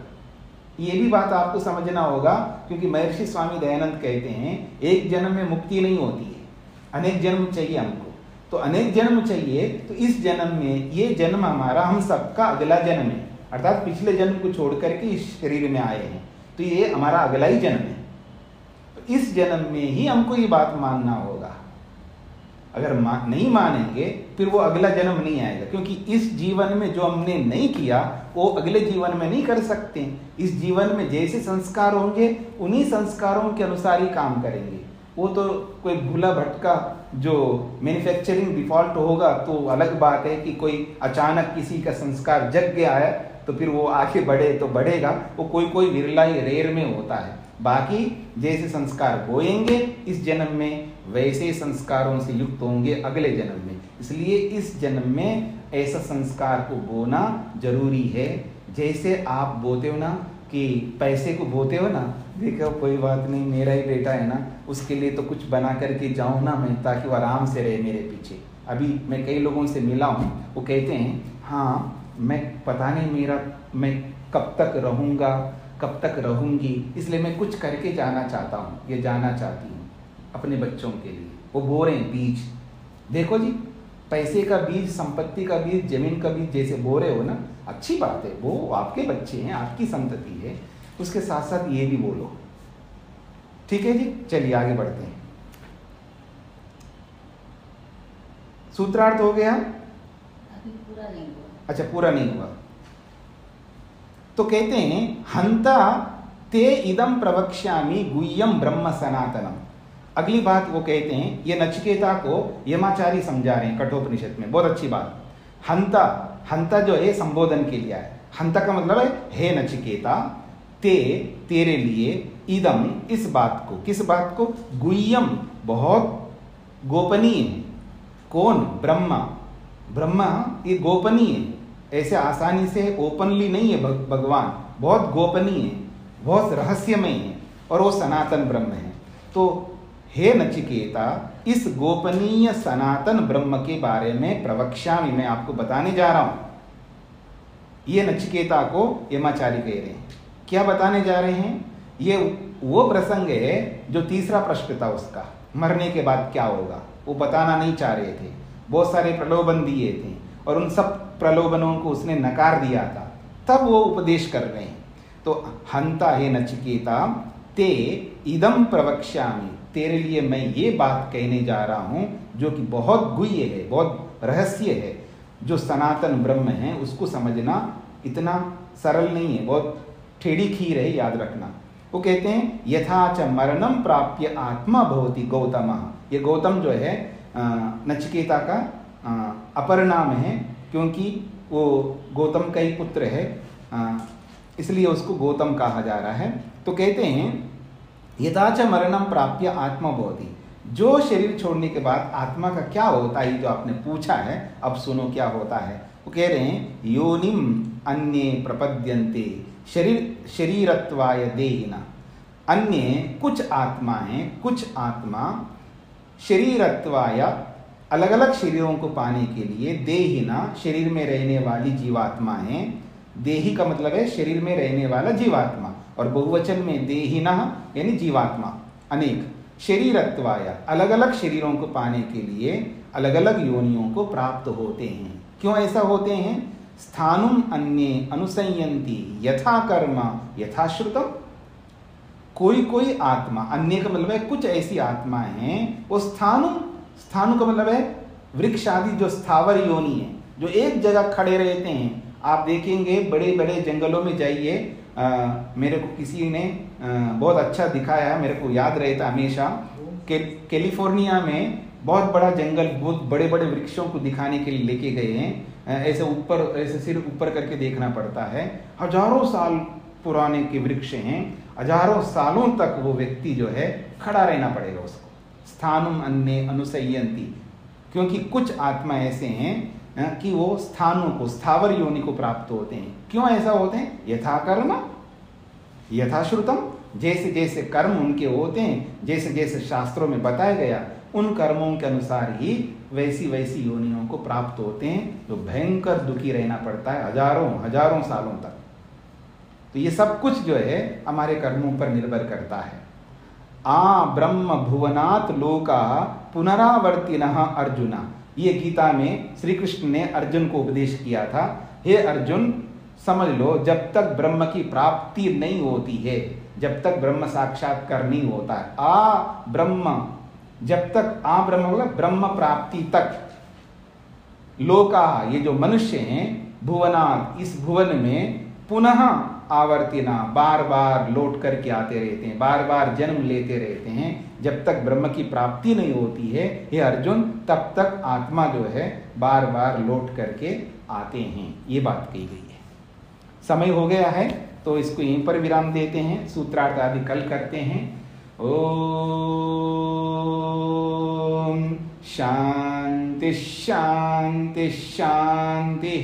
ये भी बात आपको समझना होगा, क्योंकि महर्षि स्वामी दयानंद कहते हैं एक जन्म में मुक्ति नहीं होती है, अनेक जन्म चाहिए हमको। तो अनेक जन्म चाहिए, तो इस जन्म में ये जन्म हमारा, हम सबका अगला जन्म है। अर्थात पिछले जन्म को छोड़ करके इस शरीर में आए हैं, तो ये हमारा अगला ही जन्म है। तो इस जन्म में ही हमको ये बात मानना होगा। अगर नहीं मानेंगे फिर वो अगला जन्म नहीं आएगा। क्योंकि इस जीवन में जो हमने नहीं किया वो अगले जीवन में नहीं कर सकते। इस जीवन में जैसे संस्कार होंगे उन्हीं संस्कारों के अनुसार ही काम करेंगे। वो तो कोई भूला भटका जो मैन्युफैक्चरिंग डिफॉल्ट होगा तो अलग बात है कि कोई अचानक किसी का संस्कार जग गया है तो फिर वो आगे बढ़े तो बढ़ेगा। वो कोई विरला ही रेयर में होता है। बाकी जैसे संस्कार बोएंगे इस जन्म में, वैसे संस्कारों से युक्त होंगे अगले जन्म में। इसलिए इस जन्म में ऐसा संस्कार को बोना जरूरी है। जैसे आप बोते हो ना कि पैसे को बोते हो ना, देखो कोई बात नहीं मेरा ही बेटा है ना, उसके लिए तो कुछ बना करके जाऊँ ना मैं, ताकि वो आराम से रहे मेरे पीछे। अभी मैं कई लोगों से मिला हूँ, वो कहते हैं हाँ मैं पता नहीं मैं कब तक रहूँगा कब तक रहूँगी, इसलिए मैं कुछ करके जाना चाहता हूँ, ये जाना चाहती हूँ अपने बच्चों के लिए। वो बो रहे हैं बीज। देखो जी, पैसे का बीज, संपत्ति का बीज, जमीन का बीज जैसे बो रहे हो ना, अच्छी बात है, वो आपके बच्चे हैं, आपकी संतति है, उसके साथ साथ ये भी बोलो। ठीक है जी, चलिए आगे बढ़ते हैं। सूत्रार्थ हो गया? अभी पूरा नहीं हुआ। अच्छा, पूरा नहीं हुआ। तो कहते हैं हंता ते इदम प्रवक्ष्यामि गुह्यम ब्रह्म सनातनम। अगली बात वो कहते हैं, ये नचिकेता को यमाचारी समझा रहे हैं कठोपनिषद में, बहुत अच्छी बात। हंता, हंता जो है संबोधन के लिए है। हंता का मतलब है हे नचिकेता, तेरे लिए, इदम इस बात को, किस बात को? गुह्यम बहुत गोपनीय है। कौन? ब्रह्मा। ब्रह्मा ये गोपनीय है, ऐसे आसानी से ओपनली नहीं है भगवान, बहुत गोपनीय है, बहुत रहस्यमय है, और वो सनातन ब्रह्म है। तो हे नचिकेता, इस गोपनीय सनातन ब्रह्म के बारे में प्रवक्ष्यामि, मैं आपको बताने जा रहा हूं। ये नचिकेता को यमाचार्य कह रहे हैं। क्या बताने जा रहे हैं? ये वो प्रसंग है जो तीसरा प्रश्न था उसका, मरने के बाद क्या होगा, वो बताना नहीं चाह रहे थे। बहुत सारे प्रलोभन दिए थे और उन सब प्रलोभनों को उसने नकार दिया था, तब वो उपदेश कर रहे हैं। तो हंता हे नचिकेता ते इदम प्रवक्ष्यामि, तेरे लिए मैं ये बात कहने जा रहा हूं जो कि बहुत गुह्य है, बहुत रहस्य है। जो सनातन ब्रह्म है उसको समझना इतना सरल नहीं है, बहुत टेढ़ी खीर है, याद रखना। वो कहते हैं यथा च मरणम प्राप्य आत्मा भवति गौतमः। ये गौतम जो है नचिकेता का अपर नाम है, क्योंकि वो गौतम का ही पुत्र है, इसलिए उसको गौतम कहा जा रहा है। तो कहते हैं यथा च मरणम प्राप्य आत्मा भवति, जो शरीर छोड़ने के बाद आत्मा का क्या होता है, जो आपने पूछा है, अब सुनो क्या होता है। वो कह रहे हैं योनिम अन्ये प्रपद्यन्ते शरीरत्वाय देहिना। अन्य कुछ आत्मा हैं, कुछ आत्मा शरीरत्वाय अलग अलग शरीरों को पाने के लिए, देहिना शरीर में रहने वाली जीवात्मा है। देही का मतलब है शरीर में रहने वाला जीवात्मा, और बहुवचन में देहिना यानी जीवात्मा अनेक। शरीरत्वाय अलग अलग शरीरों को पाने के लिए अलग अलग योनियों को प्राप्त होते हैं। क्यों ऐसा होते हैं? स्थानुम अन्ये अनुसंयन्ति यथा कर्म यथा श्रुतम। कोई कोई आत्मा, अन्य का मतलब है कुछ ऐसी आत्माएं हैं, वो स्थानु का मतलब है वृक्ष आदि जो स्थावर योनि है, जो एक जगह खड़े रहते हैं। आप देखेंगे बड़े बड़े जंगलों में जाइए, मेरे को किसी ने बहुत अच्छा दिखाया, मेरे को याद रहता हमेशा, कैलिफोर्निया में बहुत बड़ा जंगल, बहुत बड़े बड़े वृक्षों को दिखाने के लिए लेके गए हैं। ऐसे ऊपर, ऐसे सिर ऊपर करके देखना पड़ता है। हजारों साल पुराने के वृक्ष हैं, हजारों सालों तक वो व्यक्ति जो है खड़ा रहना पड़ेगा उसको। स्थानुम अन्ये अनुसंयन्ति, क्योंकि कुछ आत्मा ऐसे हैं कि वो स्थानों को, स्थावर योनि को प्राप्त होते हैं। क्यों ऐसा होते हैं? यथा कर्म यथा श्रुतम, जैसे जैसे कर्म उनके होते हैं, जैसे जैसे शास्त्रों में बताया गया, उन कर्मों के अनुसार ही वैसी वैसी योनियों को प्राप्त होते हैं, जो भयंकर दुखी रहना पड़ता है हजारों हजारों सालों तक। तो ये सब कुछ जो है हमारे कर्मों पर निर्भर करता है। आ ब्रह्म भुवनात् लोका पुनरावर्तिनः अर्जुना, ये गीता में श्री कृष्ण ने अर्जुन को उपदेश किया था। हे अर्जुन, समझ लो, जब तक ब्रह्म की प्राप्ति नहीं होती है, जब तक ब्रह्म साक्षात्कार नहीं होता है, आ ब्रह्म, जब तक आ ब्रह्म होगा ब्रह्म प्राप्ति तक, लोका, ये जो मनुष्य हैं, भुवनात्, इस भुवन में, पुनः आवर्तिना, बार बार लौट करके आते रहते हैं, बार बार जन्म लेते रहते हैं। जब तक ब्रह्म की प्राप्ति नहीं होती है हे अर्जुन, तब तक आत्मा जो है बार बार लौट करके आते हैं। ये बात कही गई है। समय हो गया है तो इसको यहीं पर विराम देते हैं, सूत्रार्थ आदि कल करते हैं। ओम शांति शांति शांति।